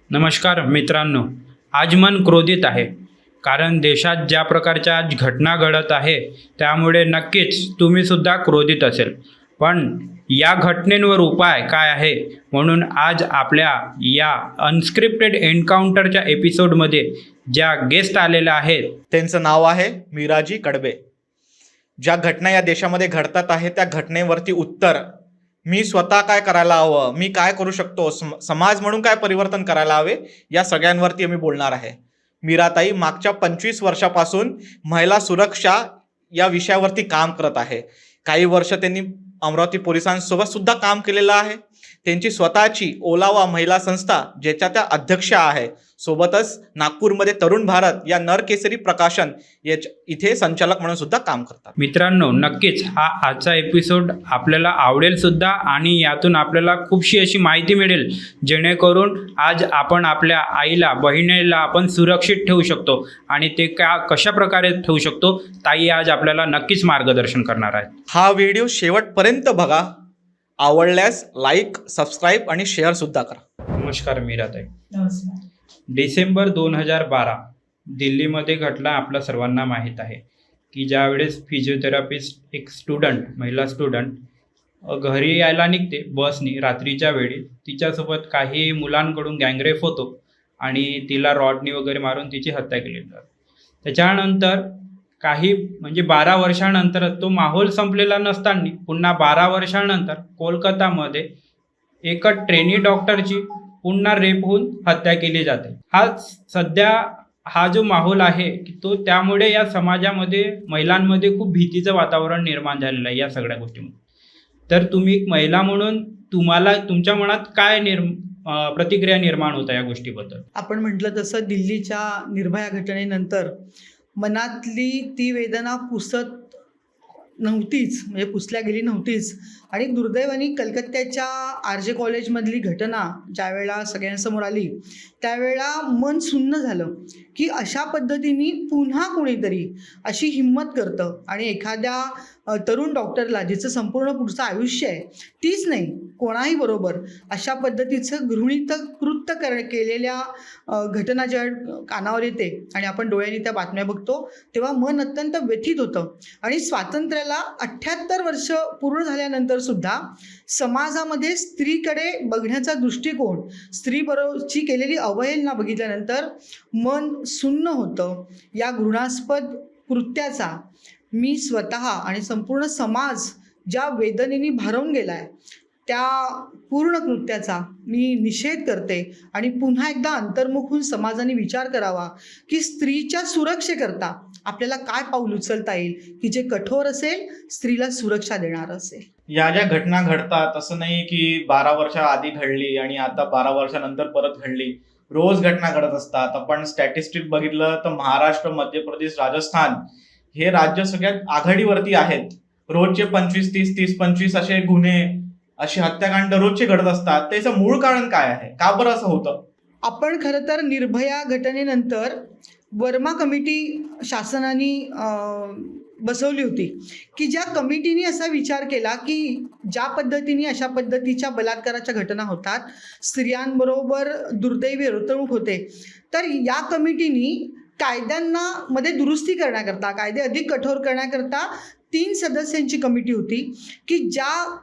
नमस्कार मित्रांनो, आज मन क्रोधित आहे. कारण देशात ज्या प्रकारच्या आज घटना घडत आहे त्यामुळे नक्कीच तुम्हीसुद्धा क्रोधित असेल. पण या घटनेंवर उपाय काय आहे, म्हणून आज आपल्या या अनस्क्रिप्टेड एन्काउंटरच्या एपिसोडमध्ये ज्या गेस्ट आलेल्या आहेत त्यांचं नाव आहे मीराजी कडबे. ज्या घटना या देशामध्ये घडतात आहे त्या घटनेवरती उत्तर मी स्वतः काय करायला हवं, मी काय करू शकतो, समाज म्हणून काय परिवर्तन करायला हवे, या सगळ्यांवरती आम्ही बोलणार आहे. मीराताई मागच्या 25 वर्षापासून महिला सुरक्षा या विषयावरती काम करत आहे. काही वर्ष त्यांनी अमरावती पोलिसांसोबत सुद्धा काम केलेलं आहे. त्यांची स्वतःची ओलावा महिला संस्था ज्याच्या त्या अध्यक्ष आहे. सोबतच नागपूरमध्ये तरुण भारत या नरकेसरी प्रकाशन इथे संचालक म्हणून सुद्धा काम करतात. मित्रांनो, नक्कीच हा आजचा एपिसोड आपल्याला आवडेल सुद्धा आणि यातून आपल्याला खूपशी अशी माहिती मिळेल जेणेकरून आज आपण आपल्या आईला, बहिणीला आपण सुरक्षित ठेवू शकतो आणि ते कशा प्रकारे ठेवू शकतो ताई आज आपल्याला नक्कीच मार्गदर्शन करणार आहेत. हा व्हिडिओ शेवटपर्यंत बघा. आवडल्यास लाईक, सबस्क्राईब आणि शेअर सुद्धा करा. नमस्कार मीराताई. नमस्कार. डिसेंबर 2012 दिल्लीमध्ये घटना आपल्या सर्वांना माहीत आहे की ज्यावेळेस फिजिओथेरपिस्ट एक स्टुडंट, महिला स्टुडंट घरी यायला निघते बसनी रात्रीच्या वेळी. तिच्यासोबत काही मुलांकडून गँगरेप होतो आणि तिला रॉडनी वगैरे मारून तिची हत्या केली जाते. त्याच्यानंतर काही 12 वर्षानंतर तो माहोल संपलेला नसताना पुन्हा 12 वर्षानंतर कोलकातामध्ये एका ट्रेनी डॉक्टरची पुन्हा रेप होऊन हत्या केली जाते. सध्या हा जो माहोल आहे की तो त्यामुळे या समाजामध्ये महिलांमध्ये खूप भीतीचं वातावरण निर्माण झालेलं आहे या सगळ्या गोष्टींमध्ये. तर तुम्ही एक महिला म्हणून तुम्हाला तुमच्या मनात काय प्रतिक्रिया निर्माण होता या गोष्टीबद्दल? आपण म्हटलं तसं दिल्लीच्या निर्भया घटनेनंतर मनातली ती वेदना पुसत नव्हतीच, म्हणजे पुसल्या गेली नव्हतीच. आणि दुर्दैवाने कलकत्त्याच्या RJ कॉलेजमधली घटना ज्यावेळेला सगळ्यांसमोर आली त्यावेळेला मन सुन्न झालं की अशा पद्धतीने पुन्हा कोणीतरी अशी हिंमत करतं आणि एखाद्या तरुण डॉक्टरला जिचं संपूर्ण पुढचं आयुष्य आहे तीच नाही कोणाही बरोबर अशा पद्धतीचं घृणित कृत्य केलेल्या घटना ज्या कानावर येते आणि आपण डोळ्यांनी त्या बातम्या बघतो तेव्हा मन अत्यंत व्यथित होतं. आणि स्वातंत्र्याला 78 वर्ष पूर्ण झाल्यानंतर सुद्धा समाजामध्ये स्त्रीकडे बघण्याचा दृष्टिकोन, स्त्रीबरोबरची केलेली अवहेलना बघितल्यानंतर मन सुन्न होतं. या घृणास्पद कृत्याचा मी स्वतः आणि संपूर्ण समाज ज्या वेदनेने भारावून गेला आहे त्या पूर्ण कृत्याचा मी निषेध करते आणि पुन्हा एकदा अंतर्मुख होऊन समाजाने विचार करावा की स्त्रीच्या सुरक्षेकरता आपल्याला काय पाऊल उचलता येईल की जे कठोर असेल, स्त्रीला सुरक्षा देणार असेल. या ज्या घटना घडतात असं नाही की 12 वर्षा आधी घडली आणि आता 12 वर्षानंतर परत घडली. रोज घटना घडत असतात. आपण स्टॅटिस्टिक बघितलं तर महाराष्ट्र, मध्य प्रदेश, राजस्थान हे राज्य सगळ्यात आघाडीवरती आहेत. रोजचे 25, 30, 25 असे गुन्हे, अशी हत्याकांड रोजचे घडत असतात. त्याचं मूळ कारण काय आहे, का बरं असं होतं? आपण खरं तर निर्भया घटनेनंतर वर्मा कमिटी शासनाने बसवली होती की ज्या कमिटीने असा विचार केला की ज्या पद्धतीने अशा पद्धतीच्या बलात्काराच्या घटना होतात, स्त्रियांबरोबर दुर्दैवी वर्तणूक होते, तर या कमिटीने कायद्यांना मध्ये दुरुस्ती करण्याकरता, कायदे अधिक कठोर करण्याकरता 3 सदस्यांची कमिटी होती की ज्या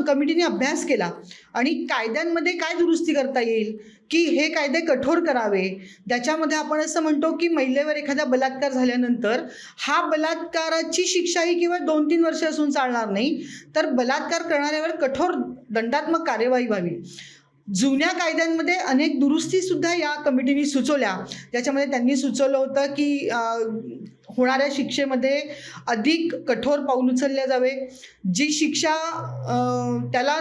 कमिटीने अभ्यास केला आणि कायद्यांमध्ये काय दुरुस्ती करता येईल की हे कायदे कठोर करावे. त्याच्यामध्ये आपण असं म्हणतो की महिलेवर एखादा बलात्कार झाल्यानंतर हा बलात्काराची शिक्षाही केवळ 2-3 वर्ष असून चालणार नाही, तर बलात्कार करणाऱ्यावर कठोर दंडात्मक कार्यवाही व्हावी. जुन्या कायद्यांमध्ये अनेक दुरुस्तीसुद्धा या कमिटीने सुचवल्या, ज्याच्यामध्ये त्यांनी सुचवलं होतं की होणाऱ्या शिक्षेमध्ये अधिक कठोर पाऊल उचलले जावे. जी शिक्षा त्याला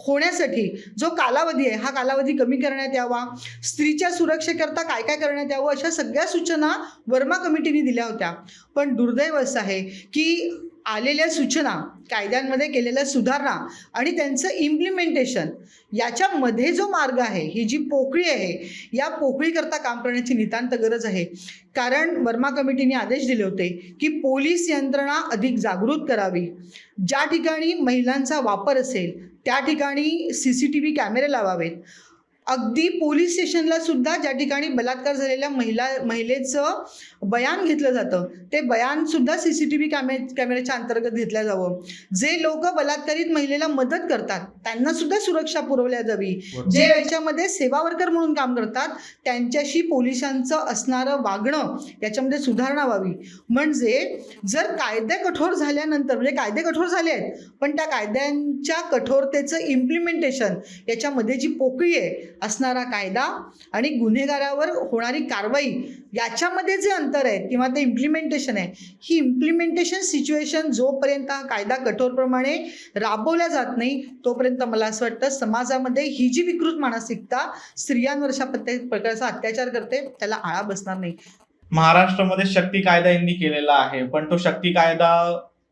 होण्यासाठी जो कालावधी आहे हा कालावधी कमी करण्यात यावा. स्त्रीच्या सुरक्षेकरता काय काय करण्यात यावं अशा सगळ्या सूचना वर्मा कमिटीने दिल्या होत्या. पण दुर्दैव असं आहे की आलेल्या सूचना, कायद्यांमध्ये केलेल्या सुधारणा आणि त्यांचं इम्प्लिमेंटेशन याच्यामध्ये जो मार्ग आहे, ही जी पोकळी आहे, या पोकळीकरता काम करण्याची नितांत गरज आहे. कारण वर्मा कमिटीने आदेश दिले होते की पोलीस यंत्रणा अधिक जागृत करावी. ज्या ठिकाणी महिलांचा वापर असेल त्या ठिकाणी CCTV कॅमेरे लावावेत. अगदी पोलीस स्टेशनला सुद्धा ज्या ठिकाणी बलात्कार झालेल्या महिलेचं बयान घेतलं जातं ते बयान सुद्धा CCTV कॅमेऱ्याच्या अंतर्गत घेतलं जावं. जे लोक बलात्कारित महिलेला मदत करतात त्यांना सुद्धा सुरक्षा पुरवल्या जावी. जे याच्यामध्ये सेवा वर्कर म्हणून काम करतात त्यांच्याशी पोलिसांचं असणारं वागणं याच्यामध्ये सुधारणा व्हावी. म्हणजे जर कायदे कठोर झाल्यानंतर म्हणजे कायदे कठोर झाले आहेत पण त्या कायद्यांच्या कठोरतेचं इम्प्लिमेंटेशन याच्यामध्ये जी पोकळी आहे असणारा कायदा आणि गुन्हेगारावर होणारी कारवाई याच्यामध्ये जे अंतर आहे किंवा ते इम्प्लिमेंटेशन आहे ही इम्प्लिमेंटेशन सिच्युएशन जोपर्यंत हा कायदा कठोरप्रमाणे राबवला जात नाही तोपर्यंत मला असं वाटतं समाजामध्ये ही जी विकृत मानसिकता स्त्रियांवर अशा प्रत्येक प्रकारचा अत्याचार करते त्याला आळा बसणार नाही. महाराष्ट्रामध्ये शक्ती कायदा यांनी केलेला आहे, पण तो शक्ती कायदा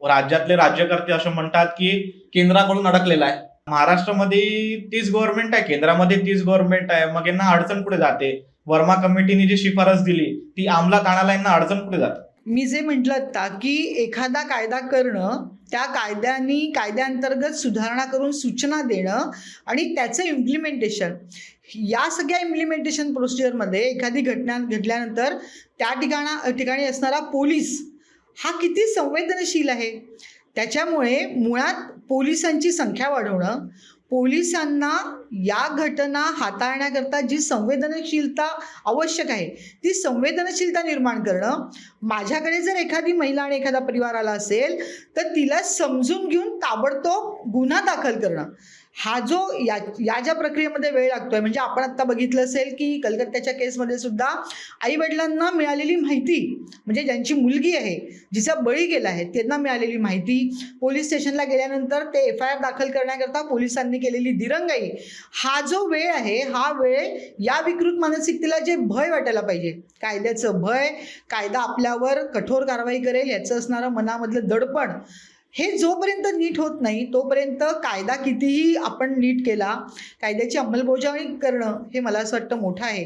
राज्यातले राज्यकर्ते असं म्हणतात की केंद्राकडून अडकलेला आहे. महाराष्ट्रामध्ये तीच गव्हर्नमेंट आहे, केंद्रामध्ये तीच गव्हर्नमेंट आहे, मग यांना अडचण कुठे जाते? वर्मा कमिटीने जी शिफारस दिली ती अंमलात आणायला यांना अडचण कुठे जाते? मी जे म्हटलं आता की एखादा कायदा करणं त्या कायद्याअंतर्गत सुधारणा करून सूचना देणं आणि त्याचं इम्प्लिमेंटेशन या सगळ्या इम्प्लिमेंटेशन प्रोसिजरमध्ये एखादी घटना घडल्यानंतर त्या ठिकाणी असणारा पोलीस हा किती संवेदनशील आहे. त्याच्यामुळे मुळात पोलिसांची संख्या वाढवणं पोलिसांना या घटना हाताळण्याकरता जी संवेदनशीलता आवश्यक आहे ती संवेदनशीलता निर्माण करणं. माझ्याकडे जर एखादी महिला आणि एखादा परिवार आला असेल तर तिला समजून घेऊन ताबडतोब गुन्हा दाखल करणं हा जो या ज्या प्रक्रियेमध्ये वेळ लागतोय म्हणजे आपण आत्ता बघितलं असेल की कलकत्त्याच्या केसमध्ये सुद्धा आईवडिलांना मिळालेली माहिती म्हणजे ज्यांची मुलगी आहे जिचा बळी गेला आहे त्यांना मिळालेली माहिती पोलीस स्टेशनला गेल्यानंतर ते FIR दाखल करण्याकरता पोलिसांनी केलेली दिरंगाई हा जो वेळ आहे हा वेळ या विकृत मानसिकतेला जे भय वाटायला पाहिजे कायद्याचं भय कायदा आपल्यावर कठोर कारवाई करेल याचं असणारं मनामधलं दडपण हे जोपर्यंत नीट होत नाही तोपर्यंत कायदा कितीही आपण नीट केला कायद्याची अंमलबजावणी करणं हे मला असं वाटतं मोठं आहे.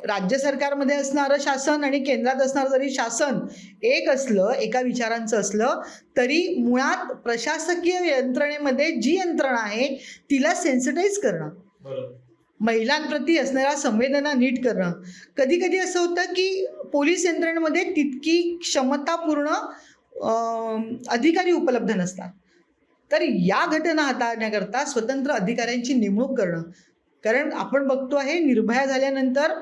राज्य सरकारमध्ये असणारं शासन आणि केंद्रात असणारं जरी शासन एक असलं एका विचारांचं असलं तरी मुळात प्रशासकीय यंत्रणेमध्ये जी यंत्रणा आहे तिला सेन्सिटाईज करणं महिलांप्रती असणाऱ्या संवेदना नीट करणं. कधी कधी असं होतं की पोलीस यंत्रणेमध्ये तितकी क्षमतापूर्ण अधिकारी उपलब्ध नसतात तर या घटना हाताळण्याकरता स्वतंत्र अधिकाऱ्यांची नेमणूक करणं. कारण आपण बघतो आहे निर्भया झाल्यानंतर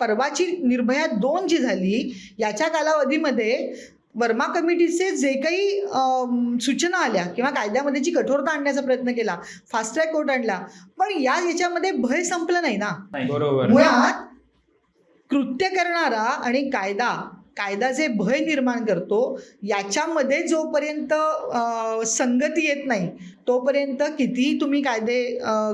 परवाची निर्भया 2 जी झाली याच्या कालावधीमध्ये वर्मा कमिटीचे जे काही सूचना आल्या किंवा कायद्यामध्ये जी कठोरता आणण्याचा प्रयत्न केला फास्ट ट्रॅक कोर्ट आणला पण याच्यामध्ये भय संपलं नाही ना. बरोबर. मुळात कृत्य करणारा आणि कायदा जे भय निर्माण करतो याच्यामध्ये जोपर्यंत संगती येत नाही तोपर्यंत कितीही तुम्ही कायदे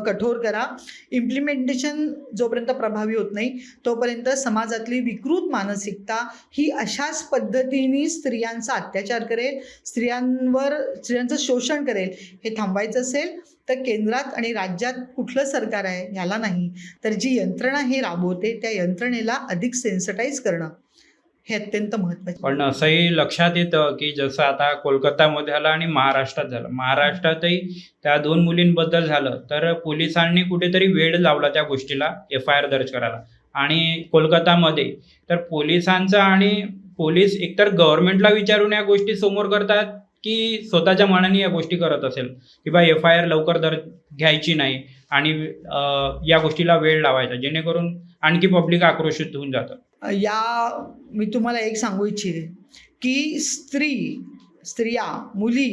कठोर करा इम्प्लिमेंटेशन जोपर्यंत प्रभावी होत नाही तोपर्यंत समाजातली विकृत मानसिकता ही अशाच पद्धतीने स्त्रियांचा अत्याचार करेल स्त्रियांचं शोषण करेल. हे थांबवायचं असेल तर केंद्रात आणि राज्यात कुठलं सरकार आहे ह्याला नाही तर जी यंत्रणा हे राबवते त्या यंत्रणेला अधिक सेन्सिटाईज करणं हे अत्यंत महत्त्वाचे. पण असंही लक्षात येतं की जसं आता कोलकातामध्ये झालं आणि महाराष्ट्रात झालं महाराष्ट्रातही त्या 2 मुलींबद्दल झालं तर पोलिसांनी कुठेतरी वेळ लावला त्या गोष्टीला FIR दर्ज करायला आणि कोलकातामध्ये तर पोलिसांचा आणि पोलीस एकतर गव्हर्नमेंटला विचारून या गोष्टी समोर करतात की स्वतःच्या मनाने या गोष्टी करत असेल की बा FIR लवकर दर्ज घ्यायची नाही आणि या गोष्टीला वेळ लावायचा जेणेकरून आणखी पब्लिक आक्रोशित होऊन जातं. मी तुम्हाला एक सांगू इच्छिते की स्त्रिया मुली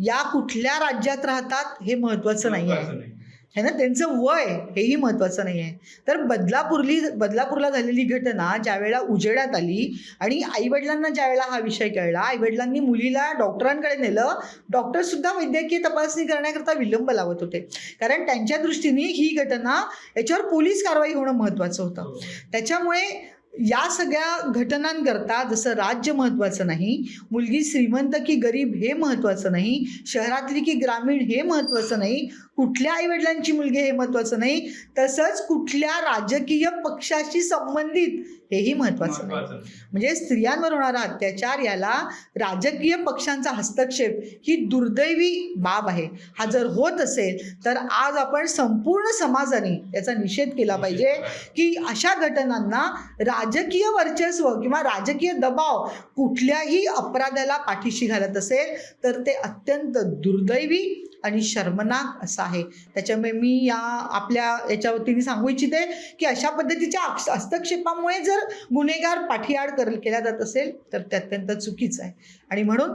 या कुठल्या राज्यात राहतात हे महत्त्वाचं नाही आहे है ना त्यांचं वय हेही महत्त्वाचं नाही आहे. तर बदलापूरला झालेली घटना ज्यावेळेला उजेडात आली आणि आईवडिलांना ज्यावेळेला हा विषय कळला आईवडिलांनी मुलीला डॉक्टरांकडे नेलं डॉक्टरसुद्धा वैद्यकीय तपासणी करण्याकरता विलंब लावत होते कारण त्यांच्या दृष्टीने ही घटना याच्यावर पोलीस कारवाई होणं महत्त्वाचं होतं. त्याच्यामुळे या सगळ्या घटनांकरता जसं राज्य महत्त्वाचं नाही मुलगी श्रीमंत की गरीब हे महत्त्वाचं नाही शहरातली की ग्रामीण हे महत्त्वाचं नाही कुठल्या आईवडिलांची मुलगी हे महत्त्वाचं नाही, तसंच कुठल्या राजकीय पक्षाशी संबंधित हेही महत्त्वाचं नाही. म्हणजे स्त्रियांवर होणारा अत्याचार याला राजकीय पक्षांचा हस्तक्षेप ही दुर्दैवी बाब आहे. हा जर होत असेल तर आज आपण संपूर्ण समाजाने याचा निषेध केला पाहिजे की अशा घटनांना राजकीय वर्चस्व किंवा राजकीय दबाव कुठल्याही अपराधाला पाठीशी घालत असेल तर ते अत्यंत दुर्दैवी आणि शर्मनाक असं आहे. त्याच्यामुळे मी आपल्या याच्यावरती सांगू इच्छिते की अशा पद्धतीच्या हस्तक्षेपामुळे जर गुन्हेगार पाठीआड केला जात असेल तर ते अत्यंत चुकीचं आहे. आणि म्हणून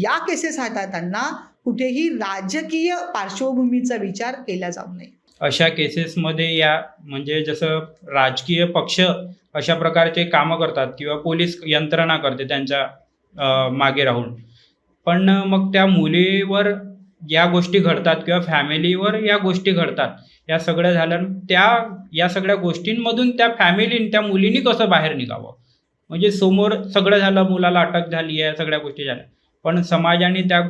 या केसेस हाताळताना कुठेही राजकीय पार्श्वभूमीचा विचार केला जाऊ नये. अशा केसेसमध्ये म्हणजे जसं राजकीय पक्ष अशा प्रकारचे कामं करतात किंवा पोलीस यंत्रणा करते त्यांच्या मागे राहून, पण मग त्या मुलीवर या गोष्टी घडतात किंवा फॅमिलीवर या गोष्टी घडतात. या सगळं झालं या सगळ्या गोष्टींमधून त्या त्या मुलीने कसं बाहेर निघावं. म्हणजे समोर सगळं झालं, मुलाला अटक झाली आहे, सगळ्या गोष्टी झाल्या, पण समाजाने त्या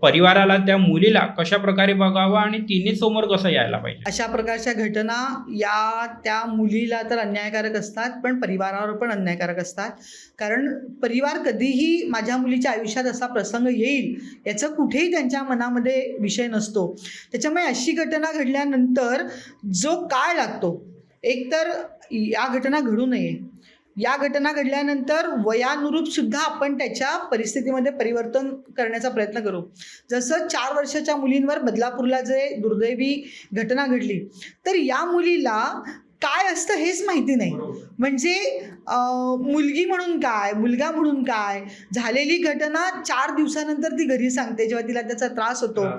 परिवाराला त्या मुलीला कशा प्रकारे बघावं आणि तिने समोर कसं यायला पाहिजे. अशा प्रकारच्या घटना त्या मुलीला तर अन्यायकारक असतात, पण परिवारावर पण अन्यायकारक असतात. कारण परिवार कधीही माझ्या मुलीच्या आयुष्यात असा प्रसंग येईल याचं कुठेही त्यांच्या मनामध्ये विषय नसतो. त्याच्यामुळे अशी घटना घडल्यानंतर जो काळ लागतो, एकतर या घटना घडू नये, या घटना घडल्यानंतर वयानुरूप सुद्धा आपण त्याच्या परिस्थितीमध्ये परिवर्तन करण्याचा प्रयत्न करू. जसं 4 वर्षाच्या मुलींवर बदलापूरला जे दुर्दैवी घटना घडली, तर या मुलीला काय असतं हेच माहिती नाही. म्हणजे मुलगी म्हणून काय, मुलगा म्हणून काय, झालेली घटना 4 दिवसानंतर ती घरी सांगते जेव्हा तिला त्याचा त्रास होतो.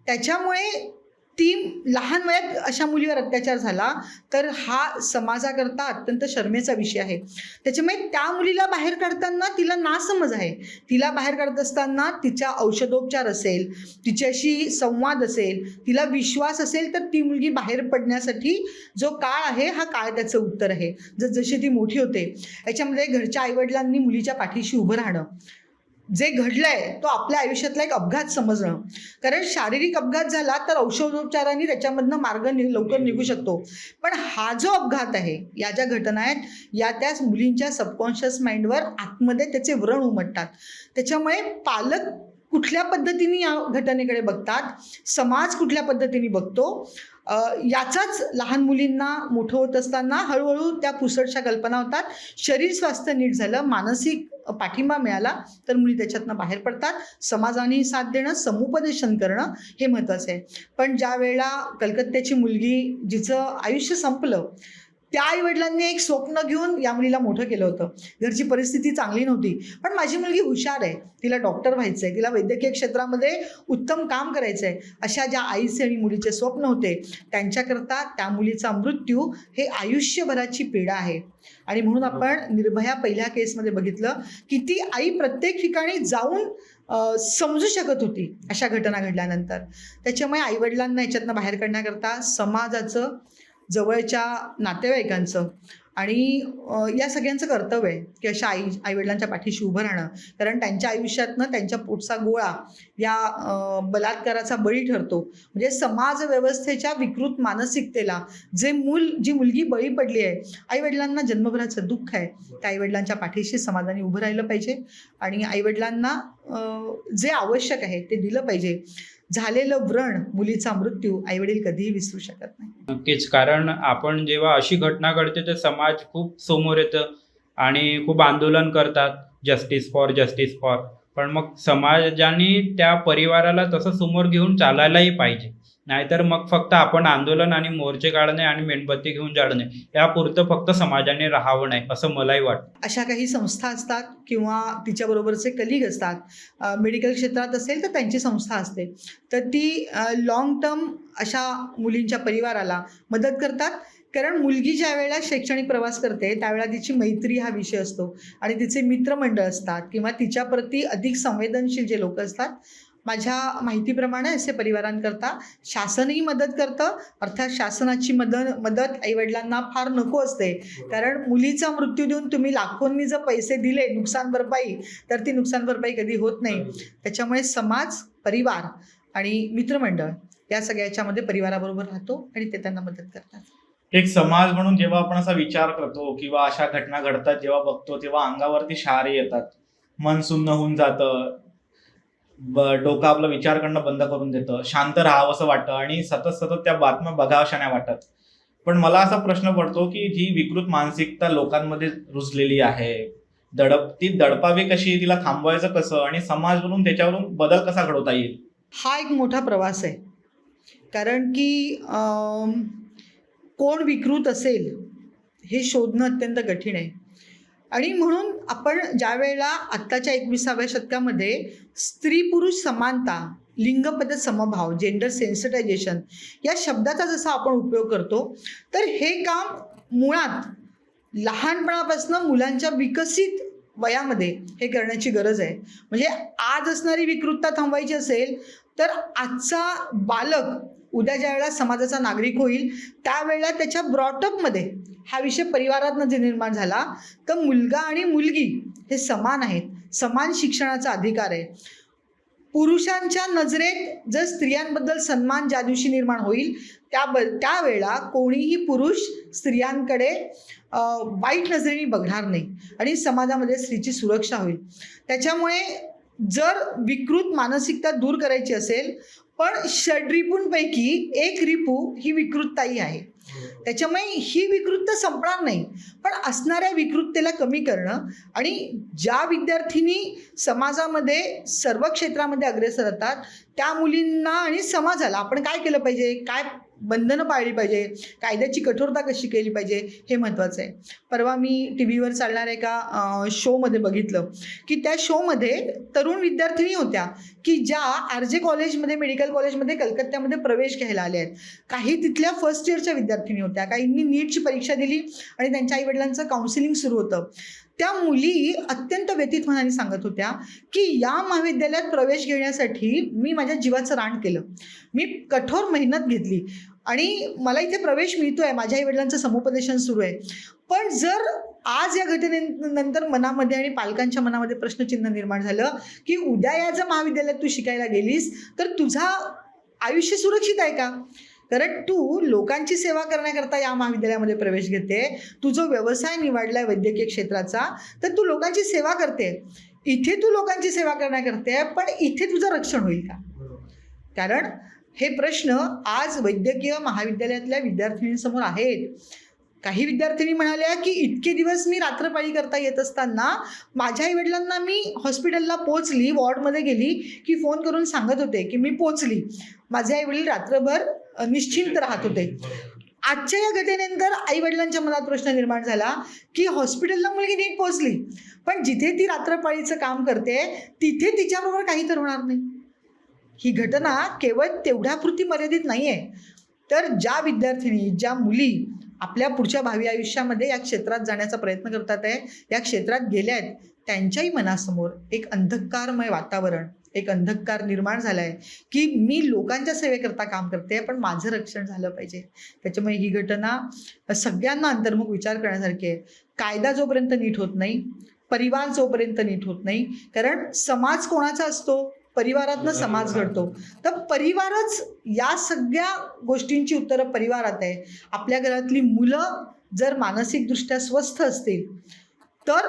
त्याच्यामुळे ती लहान वयात अशा मुलीवर अत्याचार झाला तर हा समाजाकरता अत्यंत शरमेचा विषय आहे. त्याच्यामुळे त्या मुलीला बाहेर काढताना तिला नासमज आहे. तिला बाहेर काढत असताना तिच्या औषधोपचार असेल, तिच्याशी संवाद असेल, तिला विश्वास असेल तर ती मुलगी बाहेर पडण्यासाठी जो काळ आहे हा काळ त्याचं उत्तर आहे. जशी ती मोठी होते याच्यामध्ये घरच्या आईवडिलांनी मुलीच्या पाठीशी उभं राहणं, जे घडलंय तो आपल्या आयुष्यातला एक अपघात समजणं. कारण शारीरिक अपघात झाला तर औषधोपचारांनी त्याच्यामधनं मार्ग लवकर निघू शकतो, पण हा जो अपघात आहे, या ज्या घटना आहेत या त्याच मुलींच्या सबकॉन्शियस माइंडवर आतमध्ये त्याचे व्रण उमटतात. त्याच्यामुळे पालक कुठल्या पद्धतीने या घटनेकडे बघतात, समाज कुठल्या पद्धतीने बघतो, याचाच लहान मुलींना मोठं होत असताना हळूहळू त्या पुसटशा कल्पना होतात. शरीर स्वास्थ्य नीट झालं, मानसिक पाठिंबा मिळाला तर मुली त्याच्यातनं बाहेर पडतात. समाजाने साथ देणं, समुपदेशन करणं हे महत्त्वाचं आहे. पण ज्या वेळेला कलकत्त्याची मुलगी जिचं आयुष्य संपलं, त्या आईवडिलांनी एक स्वप्न घेऊन या मुलीला मोठं केलं होतं. घरची परिस्थिती चांगली नव्हती, पण माझी मुलगी हुशार आहे, तिला डॉक्टर व्हायचं आहे, तिला वैद्यकीय क्षेत्रामध्ये उत्तम काम करायचं आहे, अशा ज्या आईचे आणि मुलीचे स्वप्न होते त्यांच्याकरता त्या मुलीचा मृत्यू हे आयुष्यभराची पीडा आहे. आणि म्हणून आपण निर्भया पहिल्या केसमध्ये बघितलं की ती आई प्रत्येक ठिकाणी जाऊन समजू शकत होती अशा घटना घडल्यानंतर. त्याच्यामुळे आईवडिलांना याच्यातनं बाहेर काढण्याकरता समाजाचं, जवळच्या नातेवाईकांचं आणि या सगळ्यांचं कर्तव्य आहे की अशा आईवडिलांच्या पाठीशी उभं राहणं. कारण त्यांच्या आयुष्यातनं त्यांच्या पोटचा गोळा या बलात्काराचा बळी ठरतो. म्हणजे समाज व्यवस्थेच्या विकृत मानसिकतेला जी मुलगी बळी पडली आहे, आईवडिलांना जन्मभराचं दुःख आहे, त्या आईवडिलांच्या पाठीशी समाजाने उभं राहिलं पाहिजे आणि आईवडिलांना जे आवश्यक आहे ते दिलं पाहिजे. झालेलं व्रण, मुलीचा मृत्यू आईवडील कधीही विसरू शकत नाही. नक्कीच, कारण आपण जेव्हा अशी घटना घडते तर समाज खूप समोर येतं आणि खूप आंदोलन करतात, जस्टिस फॉर. पण मग समाजाने त्या परिवाराला तसं समोर घेऊन चालायलाही पाहिजे. नाहीतर मग फक्त आपण आंदोलन आणि मोर्चे काढणे आणि मेणबत्ती घेऊन जाळणे यापुरतं फक्त समाजाने राहावं नाही असं मलाही वाटतं. अशा काही संस्था असतात किंवा तिच्याबरोबरचे कलिग असतात, मेडिकल क्षेत्रात असेल तर त्यांची संस्था असते, तर ती लॉंग टर्म अशा मुलींच्या परिवाराला मदत करतात. कारण मुलगी ज्या वेळेला शैक्षणिक प्रवास करते त्यावेळेला तिची मैत्री हा विषय असतो आणि तिचे मित्रमंडळ असतात किंवा तिच्याप्रती अधिक संवेदनशील जे लोक असतात. माझ्या माहितीप्रमाणे असे परिवारांकरता शासनही मदत करतं. अर्थात शासनाची मदत आईवडिलांना फार नको असते, कारण मुलीचा मृत्यू देऊन तुम्ही लाखोंनी जर पैसे दिले नुकसान भरपाई तर ती नुकसान भरपाई कधी होत नाही. त्याच्यामुळे समाज, परिवार आणि मित्रमंडळ या सगळ्याच्यामध्ये परिवाराबरोबर राहतो आणि ते त्यांना मदत करतात. एक समाज म्हणून जेव्हा आपण असा विचार करतो किंवा अशा घटना घडतात जेव्हा बघतो तेव्हा अंगावरती शहारे येतात, मन सुन्न होऊन जातं, डोकं आपला विचार करणं बंद करून देतं, शांत राहावं असं वाटतं आणि सतत सतत त्या बातम्या बघाव्याशा नाही वाटत. पण मला असा प्रश्न पडतो की जी विकृत मानसिकता लोकांमध्ये रुजलेली आहे, ती दडपावी कशी, तिला थांबवायचं कसं आणि समाज म्हणून त्याच्यावरून बदल कसा घडवता येईल? हा एक मोठा प्रवास आहे. कारण की कोण विकृत असेल हे शोधणं अत्यंत कठीण आहे. आणि म्हणून आपण ज्या वेळेला आत्ताच्या 21व्या शतकामध्ये स्त्री पुरुष समानता, लिंगपद समभाव, जेंडर सेन्सिटायझेशन या शब्दाचा जसा आपण उपयोग करतो, तर हे काम मुळात लहानपणापासून मुलांच्या विकसित वयामध्ये हे करण्याची गरज आहे. म्हणजे आज असणारी विकृतता थांबवायची असेल तर आजचा बालक उद्या ज्या वेळेला समाजाचा नागरिक होईल त्यावेळेला त्याच्या ब्रॉटअपमध्ये हा विषय परिवारातनं जे निर्माण झाला, तर मुलगा आणि मुलगी हे समान आहेत, समान शिक्षणाचा अधिकार आहे. पुरुषांच्या नजरेत जर स्त्रियांबद्दल सन्मान ज्या दिवशी निर्माण होईल त्यावेळेला कोणीही पुरुष स्त्रियांकडे वाईट नजरेने बघणार नाही आणि समाजामध्ये स्त्रीची सुरक्षा होईल. त्याच्यामुळे जर विकृत मानसिकता दूर करायची असेल, पण षड्रिपूंपैकी एक रिपू ही विकृतताही आहे. त्याच्यामुळे ही विकृतता संपणार नाही, पण असणाऱ्या विकृततेला कमी करणं आणि ज्या विद्यार्थिनी समाजामध्ये सर्व क्षेत्रामध्ये अग्रेसर होतात त्या मुलींना आणि समाजाला आपण काय केलं पाहिजे, काय बंधनं पाळली पाहिजे, कायद्याची कठोरता कशी केली पाहिजे हे महत्त्वाचं आहे. परवा मी टी व्हीवर चालणाऱ्या एका शोमध्ये बघितलं की त्या शोमध्ये तरुण विद्यार्थिनी होत्या की ज्या RJ कॉलेजमध्ये, मेडिकल कॉलेजमध्ये कलकत्त्यामध्ये प्रवेश घ्यायला आल्या आहेत. काही तिथल्या फर्स्ट इयरच्या विद्यार्थिनी होत्या, काहींनी नीटची परीक्षा दिली आणि त्यांच्या आईवडिलांचं काउन्सिलिंग सुरू होतं. त्या मुली अत्यंत व्यथित मनाने सांगत होत्या की या महाविद्यालयात प्रवेश घेण्यासाठी मी माझ्या जीवाचं रान केलं, मी कठोर मेहनत घेतली आणि मला इथे प्रवेश मिळतो आहे, माझ्या आईवडिलांचं समुपदेशन सुरू आहे. पण जर आज या घटनेनंतर मनामध्ये आणि पालकांच्या मनामध्ये प्रश्नचिन्ह निर्माण झालं की उद्या या जर महाविद्यालयात तू शिकायला गेलीस तर तुझा आयुष्य सुरक्षित आहे का? कारण तू लोकांची सेवा करण्याकरता या महाविद्यालयामध्ये प्रवेश घेते, तू जो व्यवसाय निवडलाय वैद्यकीय क्षेत्राचा, तर तू लोकांची सेवा करते. इथे तू लोकांची सेवा करण्याकरते, पण इथे तुझं रक्षण होईल का? कारण हे प्रश्न आज वैद्यकीय महाविद्यालयातल्या विद्यार्थिनींसमोर आहेत. काही विद्यार्थिनी म्हणाल्या की इतके दिवस मी रात्रपाळी करता येत असताना माझ्या आईवडिलांना मी हॉस्पिटलला पोचली, वॉर्डमध्ये गेली की फोन करून सांगत होते की मी पोचली. माझे आईवडील रात्रभर निश्चिंत राहत होते. आजच्या या घटनेनंतर आईवडिलांच्या मनात प्रश्न निर्माण झाला की हॉस्पिटलला मुलगी नीट पोचली, पण जिथे ती रात्रपाळीचं काम करते तिथे तिच्याबरोबर काही तर होणार नाही. ही घटना केवळ तेवढ्यापुरती मर्यादित नाही आहे, तर ज्या विद्यार्थिनी, ज्या मुली आपल्या पुढच्या भावी आयुष्यामध्ये या क्षेत्रात जाण्याचा प्रयत्न करतात आहे, या क्षेत्रात गेल्या आहेत, त्यांच्याही मनासमोर एक अंधकारमय वातावरण, एक अंधकार निर्माण झाला आहे की मी लोकांच्या सेवेकरता काम करते पण माझं रक्षण झालं पाहिजे. त्याच्यामुळे ही घटना सगळ्यांना अंतर्मुख विचार करण्यासारखी आहे. कायदा जोपर्यंत नीट होत नाही, परिवार जोपर्यंत नीट होत नाही, कारण समाज कोणाचा असतो, परिवारातनं समाज घडतो, तर परिवारच या सगळ्या गोष्टींची उत्तरं परिवारात आहे. आपल्या घरातली मुलं जर मानसिकदृष्ट्या स्वस्थ असतील तर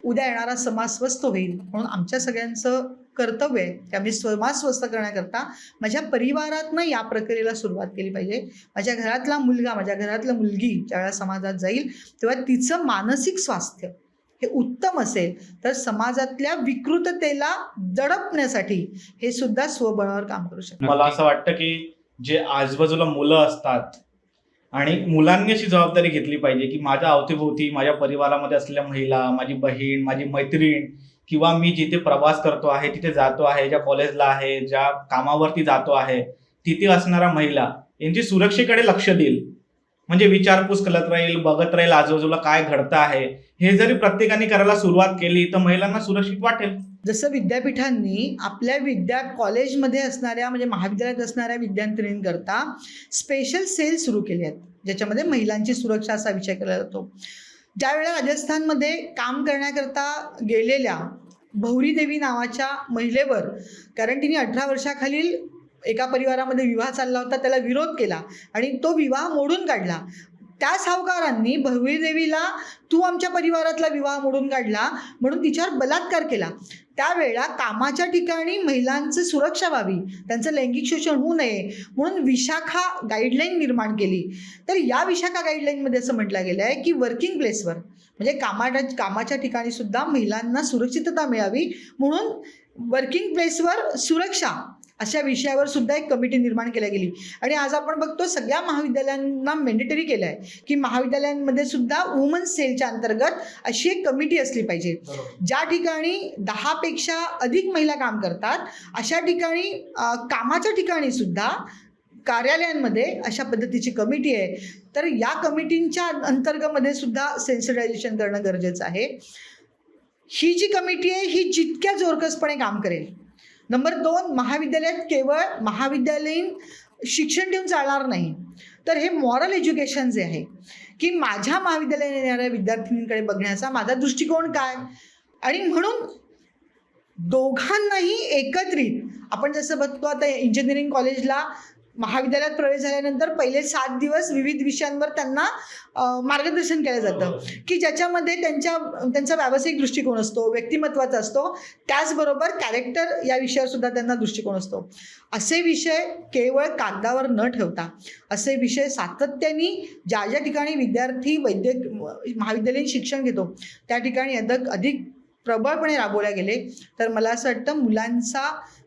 उद्या येणारा समाज स्वस्थ होईल. म्हणून आमच्या सगळ्यांचं कर्तव्य आहे की आम्ही समाज स्वस्थ करण्याकरता माझ्या परिवारातनं या प्रक्रियेला सुरुवात केली पाहिजे. माझ्या घरातला मुलगा, माझ्या घरातलं मुलगी ज्यावेळेला समाजात जाईल तेव्हा तिचं मानसिक स्वास्थ्य हे उत्तम असेल तर समाजातल्या विकृततेला दडपण्यासाठी हे सुद्धा स्वबळावर काम करू शकतं. मला असं वाटतं की जे आजूबाजूला मुलं असतात आणि मुलांनी अशी जबाबदारी घेतली पाहिजे की माझ्या अवतीभोवती, माझ्या परिवारामध्ये असलेल्या महिला, माझी बहीण, माझी मैत्रीण किंवा मी जिथे प्रवास करतो आहे, तिथे जातो आहे, ज्या कॉलेजला आहे, ज्या कामावरती जातो आहे, तिथे असणाऱ्या महिला यांची सुरक्षेकडे लक्ष देईल. म्हणजे विचारपूस करत राहील, बघत राहील आजूबाजूला काय घडतं आहे. हे जरी प्रत्येकाने करायला सुरुवात केली तर महिलांना सुरक्षित वाटेल. जसं विद्यापीठांनी आपल्या कॉलेजमध्ये असणाऱ्या, म्हणजे महाविद्यालयात असणाऱ्या विद्यार्थिनींकरता स्पेशल सेल सुरू केले आहेत ज्याच्यामध्ये महिलांची सुरक्षा असा विषय केला जातो. ज्यावेळेला राजस्थानमध्ये काम करण्याकरता गेलेल्या भौरी देवी नावाच्या महिलेवर, कारण तिने 18 वर्षाखालील एका परिवारामध्ये विवाह चालला होता त्याला विरोध केला आणि तो विवाह मोडून काढला. त्या सावकारांनी भैरवीदेवीला तू आमच्या परिवारातला विवाह मोडून काढला म्हणून तिच्यावर बलात्कार केला. त्यावेळेला कामाच्या ठिकाणी महिलांची सुरक्षा व्हावी, त्यांचं लैंगिक शोषण होऊ नये म्हणून विशाखा गाईडलाईन निर्माण केली. तर या विशाखा गाईडलाईनमध्ये असं म्हटलं गेलं आहे की वर्किंग प्लेसवर म्हणजे कामाच्या ठिकाणी सुद्धा महिलांना सुरक्षितता मिळावी म्हणून वर्किंग प्लेसवर सुरक्षा अशा विषयावर सुद्धा एक कमिटी निर्माण केली गेली. आणि आज आपण बघतो सगळ्या महाविद्यालयांना मॅन्डेटरी केलं आहे की महाविद्यालयांमध्ये सुद्धा वुमन सेलच्या अंतर्गत अशी एक कमिटी असली पाहिजे. ज्या ठिकाणी 10 पेक्षा अधिक महिला काम करतात अशा ठिकाणी कामाच्या ठिकाणी सुद्धा कार्यालयांमध्ये अशा पद्धतीची कमिटी आहे. तर या कमिटींच्या अंतर्गतमध्ये सुद्धा सेन्सिटायझेशन करणं गरजेचं आहे. ही जी कमिटी आहे ही जितक्या जोरकसपणे काम करेल. नंबर 2, महाविद्यालयात केवळ महाविद्यालयीन शिक्षण देऊन चालणार नाही, तर हे मॉरल एज्युकेशन जे आहे की माझ्या महाविद्यालयात येणाऱ्या विद्यार्थिनींकडे बघण्याचा माझा दृष्टिकोन काय. आणि म्हणून दोघांनाही एकत्रित आपण जसं बघतो आता इंजिनिअरिंग कॉलेजला महाविद्यालयात प्रवेश झाल्यानंतर पहिले 7 दिवस विविध विषयांवर त्यांना मार्गदर्शन केलं जातं की ज्याच्यामध्ये त्यांचा व्यावसायिक दृष्टिकोन असतो, व्यक्तिमत्वाचा असतो, त्याचबरोबर कॅरेक्टर या विषयावर सुद्धा त्यांना दृष्टिकोन असतो. असे विषय केवळ कागदावर न ठेवता असे विषय सातत्याने ज्या ज्या ठिकाणी विद्यार्थी महाविद्यालयीन शिक्षण घेतो त्या ठिकाणी अधिक प्रबळपणे राबवल्या गेले तर मला असं वाटतं मुलांचा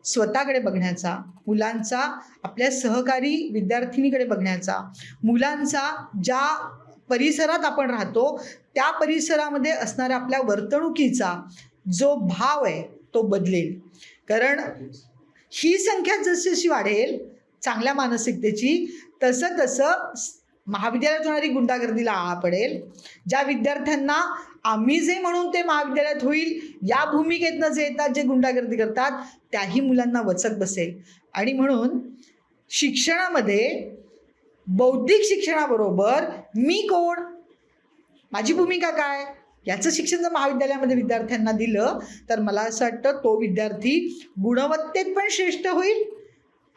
स्वतःकडे बघण्याचा, मुलांचा आपल्या सहकारी विद्यार्थिनीकडे बघण्याचा, मुलांचा ज्या परिसरात आपण राहतो त्या परिसरामध्ये असणाऱ्या आपल्या वर्तणुकीचा जो भाव आहे तो बदलेल. कारण ही संख्या जशी वाढेल चांगल्या मानसिकतेची तसं महाविद्यालयात होणारी गुंडागर्दीला आळा पडेल. ज्या विद्यार्थ्यांना आम्ही जे म्हणून ते महाविद्यालयात होईल या भूमिकेतनं जे येतात, जे गुंडागर्दी करतात त्याही मुलांना वचक बसेल. आणि म्हणून शिक्षणामध्ये बौद्धिक शिक्षणाबरोबर मी कोण, माझी भूमिका काय याचं शिक्षण जर महाविद्यालयामध्ये विद्यार्थ्यांना दिलं तर मला असं वाटतं तो विद्यार्थी गुणवत्तेत पण श्रेष्ठ होईल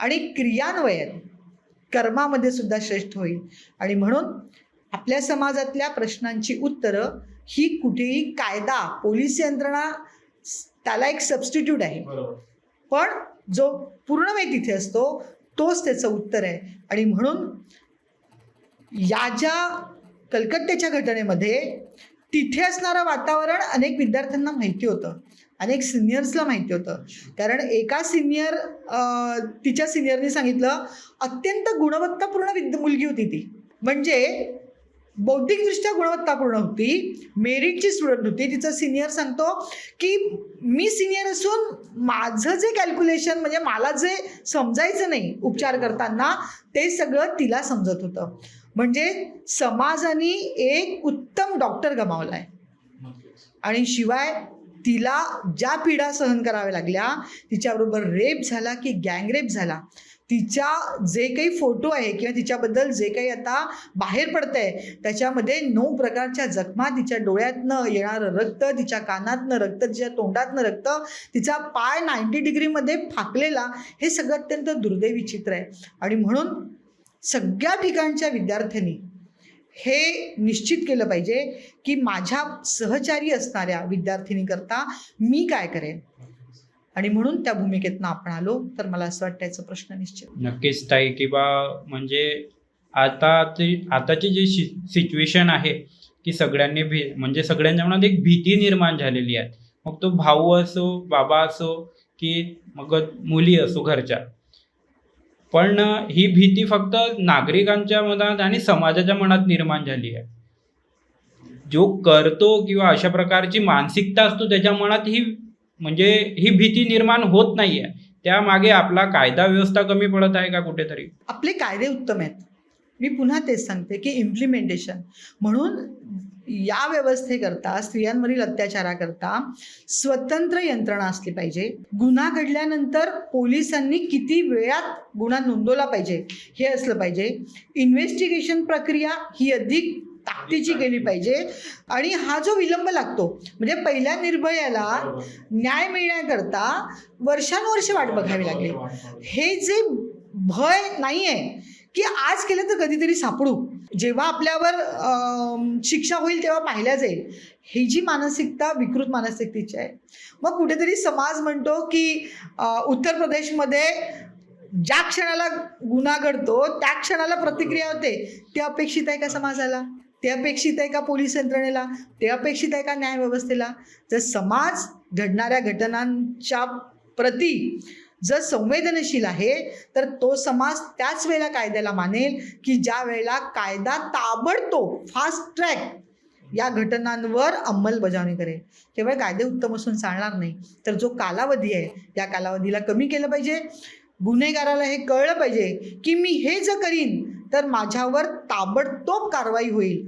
आणि क्रियान्वयन कर्मामध्ये सुद्धा श्रेष्ठ होईल. आणि म्हणून आपल्या समाजातल्या प्रश्नांची उत्तरं ही कुठेही कायदा, पोलीस यंत्रणा त्याला एक सबस्टिट्यूट आहे, पण जो पूर्ण वेळ तिथे असतो तोच त्याचं उत्तर आहे. आणि म्हणून या ज्या कलकत्त्याच्या घटनेमध्ये तिथे असणारं वातावरण अनेक विद्यार्थ्यांना माहिती होतं, अनेक सिनियर्सला माहिती होतं. कारण एका तिच्या सिनियरनी सांगितलं अत्यंत गुणवत्तापूर्ण मुलगी होती ती, म्हणजे बौद्धिकदृष्ट्या गुणवत्तापूर्ण होती, मेरिटची स्टुडंट होती. तिचा सिनियर सांगतो की मी सिनियर असून माझं जे कॅल्क्युलेशन म्हणजे मला जे समजायचं नाही उपचार करताना ते सगळं तिला समजत होतं. म्हणजे समाजाने एक उत्तम डॉक्टर गमावला आहे. आणि शिवाय तिला ज्या पीडा सहन कराव्या लागल्या, तिच्याबरोबर रेप झाला की गँगरेप झाला, तिच्या जे काही फोटो आहे किंवा तिच्याबद्दल जे काही आता बाहेर पडतंय त्याच्यामध्ये 9 प्रकारच्या जखमा, तिच्या डोळ्यातनं येणारं रक्त, तिच्या कानातनं रक्त, तिच्या तोंडातनं रक्त, तिचा पाय 90 डिग्रीमध्ये फाकलेला, हे सगळं अत्यंत दुर्दैवी चित्र आहे. आणि म्हणून सगळ्या ठिकाणच्या विद्यार्थ्यांनी हे निश्चित केलं पाहिजे की माझ्या सहचारी असणाऱ्या विद्यार्थिनीकरता मी काय करेन. आणि म्हणून त्या भूमिकेतनं आपण आलो तर मला असं वाटतं याचा प्रश्न निश्चित. नक्कीच ताई, की बा म्हणजे आताची जी सिच्युएशन आहे की सगळ्यांनी म्हणजे सगळ्यांच्या मनात एक भीती निर्माण झालेली आहे. मग तो भाऊ असो, बाबा असो की मग मुली असो घरच्या, पण ही भीती फक्त नागरिकांच्या मनात आणि समाजाच्या मनात निर्माण झाली आहे. जो करतो किंवा अशा प्रकारची मानसिकता असतो त्याच्या मनात ही भीती निर्माण होत नाहीये. त्यामागे आपला कायदा व्यवस्था कमी पडत आहे का कुठेतरी? आपले कायदे उत्तम आहेत, मी पुन्हा तेच सांगते की इम्प्लिमेंटेशन. म्हणून या व्यवस्थेकरता, स्त्रियांवरील अत्याचाराकरता स्वतंत्र यंत्रणा असली पाहिजे. गुन्हा घडल्यानंतर पोलिसांनी किती वेळात गुन्हा नोंदवला पाहिजे हे असलं पाहिजे. इन्व्हेस्टिगेशन प्रक्रिया ही अधिक ताकदीची गेली पाहिजे. आणि हा जो विलंब लागतो म्हणजे पहिल्या निर्भयाला न्याय मिळण्याकरता वर्षानुवर्ष वाट बघावी लागली. हे जे भय नाही आहे की आज केलं तर कधीतरी सापडू, जेव्हा आपल्यावर शिक्षा होईल तेव्हा पाहिल्या जाईल, ही जी मानसिकता विकृत मानसिकतेची आहे. मग कुठेतरी समाज म्हणतो की उत्तर प्रदेशमध्ये ज्या क्षणाला गुन्हा घडतो त्या क्षणाला प्रतिक्रिया होते. ते अपेक्षित आहे का समाजाला? ते अपेक्षित आहे का पोलीस यंत्रणेला? ते अपेक्षित आहे का न्यायव्यवस्थेला? जर समाज घडणाऱ्या घटनांच्या प्रती जर संवेदनशील आहे तर तो समाज त्याच वेळेला कायद्याला मानेल की ज्या वेळेला कायदा ताबडतोब फास्ट ट्रॅक या घटनांवर अंमलबजावणी करेल. केवळ कायदे उत्तम असून चालणार नाही, तर जो कालावधी आहे त्या कालावधीला कमी केलं पाहिजे. गुन्हेगाराला हे कळलं पाहिजे की मी हे जर करीन तर माझ्यावर ताबडतोब कारवाई होईल.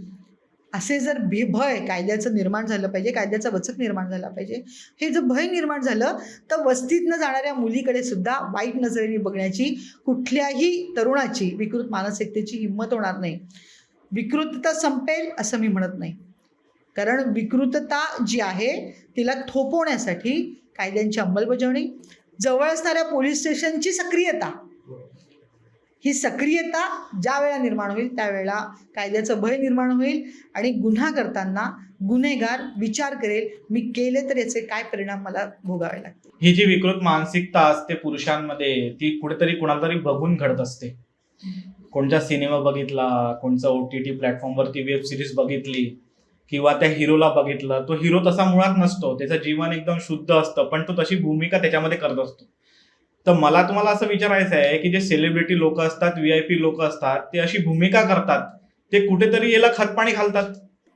असे जर भय कायद्याचं निर्माण झालं पाहिजे, कायद्याचा वचक निर्माण झाला पाहिजे. हे जर भय निर्माण झालं तर वस्तीतनं जाणाऱ्या मुलीकडे सुद्धा वाईट नजरेने बघण्याची कुठल्याही तरुणाची विकृत मानसिकतेची हिंमत होणार नाही. विकृतता संपेल असं मी म्हणत नाही, कारण विकृतता जी आहे तिला थोपवण्यासाठी कायद्यांची अंमलबजावणी, जवळ असणाऱ्या पोलीस स्टेशनची सक्रियता, ही सक्रियता ज्या वेळा निर्माण होईल त्यावेळेला कायद्याचं भय निर्माण होईल आणि गुन्हा करताना गुन्हेगार विचार करेल मी केले तर याचे काय परिणाम मला भोगावे लागतील. ही जी विकृत मानसिकता असते पुरुषांमध्ये ती कुठेतरी कुणाला तरी बघून घडत असते. कोणता सिनेमा बघितला, कोणचा OTT प्लॅटफॉर्मवरती वेब सिरीज बघितली किंवा त्या हिरोला बघितलं, तो हिरो तसा मुळात नसतो, त्याचं जीवन एकदम शुद्ध असतं, पण तो तशी भूमिका त्याच्यामध्ये करत असतो. तर मला तुम्हाला असं विचारायचं आहे की जे सेलिब्रिटी लोक असतात, VIP लोक असतात, ते अशी भूमिका करतात, ते कुठेतरी याला खतपाणी घालतात.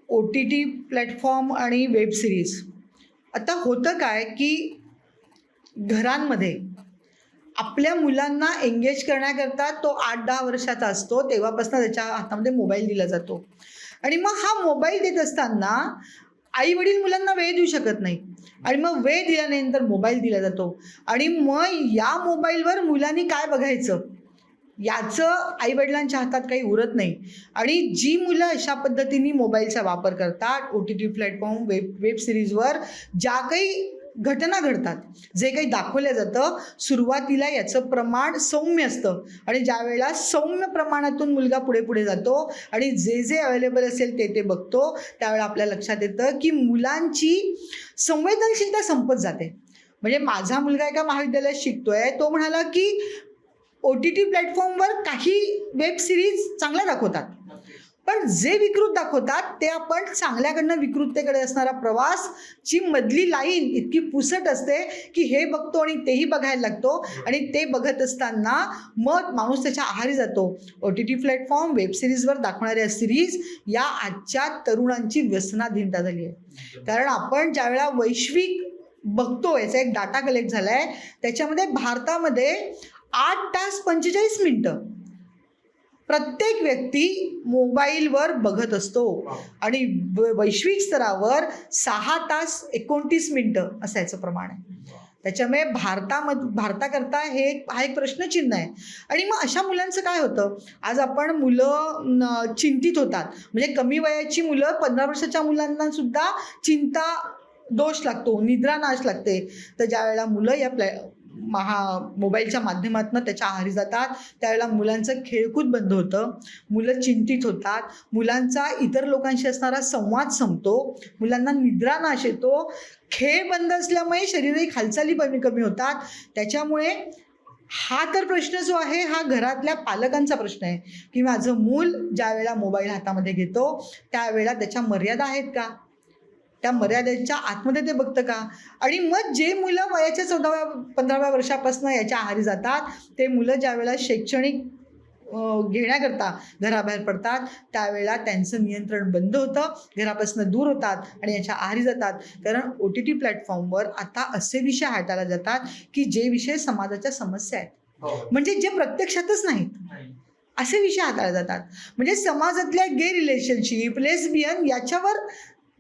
OTT प्लॅटफॉर्म आणि वेब सिरीज, आता होतं काय की घरांमध्ये आपल्या मुलांना एंगेज करण्याकरता तो 8-10 वर्षाचा असतो तेव्हापासून त्याच्या हातामध्ये मोबाईल दिला जातो. आणि मग हा मोबाईल देत असताना आई वडील मुलांना वेळ देऊ शकत नाही आणि मग वेळ दिल्यानंतर मोबाईल दिला जातो आणि मग या मोबाईलवर मुलांनी काय बघायचं याचं आईवडिलांच्या हातात काही उरत नाही. आणि जी मुलं अशा पद्धतीने मोबाईलचा वापर करतात, OTT प्लॅटफॉर्म वेब सिरीजवर ज्या काही घटना घडतात, जे काही दाखवलं जातं, सुरुवातीला याचं प्रमाण सौम्य असतं आणि ज्या वेळेला सौम्य प्रमाणातून मुलगा पुढे पुढे जातो आणि जे जे अवेलेबल असेल ते बघतो त्यावेळेला आपल्या लक्षात येतं की मुलांची संवेदनशीलता संपत जाते. म्हणजे माझा मुलगा एका महाविद्यालयात शिकतोय, तो म्हणाला की OTT प्लॅटफॉर्मवर काही वेब सिरीज चांगल्या दाखवतात, पण जे विकृत दाखवतात ते आपण चांगल्याकडनं विकृततेकडे असणारा प्रवासची मधली लाईन इतकी पुसट असते की हे बघतो आणि तेही बघायला लागतो आणि ते बघत असताना मग माणूस त्याच्या आहारी जातो. OTT प्लॅटफॉर्म वेब सिरीजवर दाखवणाऱ्या सिरीज या आजच्या तरुणांची व्यसनाधीनता झाली आहे. कारण आपण ज्यावेळेला वैश्विक बघतो, याचा एक डाटा कलेक्ट झाला आहे, त्याच्यामध्ये भारतामध्ये 8 तास 45 मिनटं प्रत्येक व्यक्ती मोबाईलवर बघत असतो आणि वैश्विक स्तरावर 6 तास 29 मिनटं असं याचं प्रमाण आहे. त्याच्यामुळे भारताकरता हा एक प्रश्नचिन्ह आहे. आणि मग अशा मुलांचं काय होतं, आज आपण मुलं चिंतित होतात, म्हणजे कमी वयाची मुलं 15 वर्षाच्या मुलांना सुद्धा चिंता दोष लागतो, निद्रानाश लागते. तर ज्या वेळेला मुलं या मोबाईलच्या माध्यमातून त्याच्या आहारी जातात त्यावेळेला मुलांचं खेळकूद बंद होतं, मुलं चिंतित होतात, मुलांचा इतर लोकांशी असणारा संवाद संपतो, मुलांना निद्रानाश येतो, खेळ बंद असल्यामुळे शरीरही हालचाली कमी होतात. त्याच्यामुळे हा तर प्रश्न जो आहे हा घरातल्या पालकांचा प्रश्न आहे की माझं मूल ज्या वेळेला मोबाईल हातामध्ये घेतो त्यावेळेला त्याच्या मर्यादा आहेत का, त्या मर्यादेच्या आतमध्ये ते बघतं का. आणि मग जे मुलं वयाच्या 14-15व्या वर्षापासून याच्या आहारी जातात ते मुलं ज्या वेळेला शैक्षणिक घेण्याकरता घराबाहेर पडतात त्यावेळेला त्यांचं नियंत्रण बंद होतं, घरापासून दूर होतात आणि याच्या आहारी जातात. कारण OTT प्लॅटफॉर्मवर आता असे विषय हाताळले जातात की जे विषय समाजाच्या समस्या आहेत, म्हणजे जे प्रत्यक्षातच नाहीत असे विषय हाताळले जातात. म्हणजे समाजातल्या गे रिलेशनशिप, लेस्बियन याच्यावर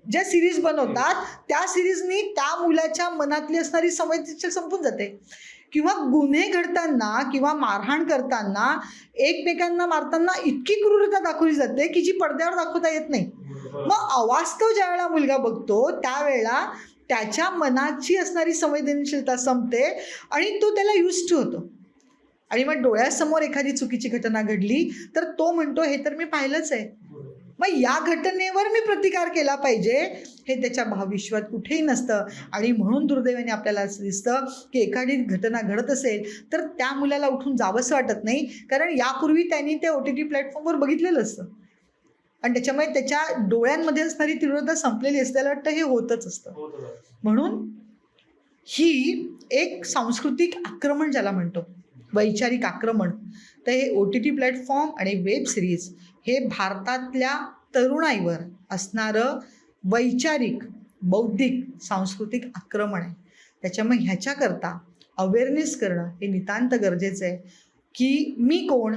ज्या सिरीज बनवतात त्या सिरीजनी त्या मुलाच्या मनातली असणारी संवेदनशीलता संपून जाते. किंवा गुन्हे घडताना किंवा मारहाण करताना एकमेकांना मारताना इतकी क्रूरता दाखवली जाते की जी पडद्यावर दाखवता येत नाही. मग अवास्तव ज्या वेळेला मुलगा बघतो त्यावेळेला त्याच्या मनाची असणारी संवेदनशीलता संपते आणि तो त्याला युज टू होतो. आणि मग डोळ्यासमोर एखादी चुकीची घटना घडली तर तो म्हणतो हे तर मी पाहिलंच आहे, मग या घटनेवर मी प्रतिकार केला पाहिजे, हे त्याच्या भावविश्वात कुठेही नसतं. आणि म्हणून दुर्दैवाने आपल्याला असं दिसतं की एखादी घटना घडत असेल तर त्या मुलाला उठून जावंसं वाटत नाही, कारण यापूर्वी त्यांनी ते OTT प्लॅटफॉर्मवर बघितलेलं असतं आणि त्याच्यामुळे त्याच्या डोळ्यांमध्ये असणारी तीव्रता संपलेली असते. त्याला वाटतं हे होतच असतं. म्हणून ही एक सांस्कृतिक आक्रमण ज्याला म्हणतो, वैचारिक आक्रमण, तर हे OTT प्लॅटफॉर्म आणि वेब सिरीज हे भारतातल्या तरुणाईवर असणारं वैचारिक, बौद्धिक, सांस्कृतिक आक्रमण आहे. त्याच्यामुळे ह्याच्याकरता अवेअरनेस करणं हे नितांत गरजेचं आहे की मी कोण,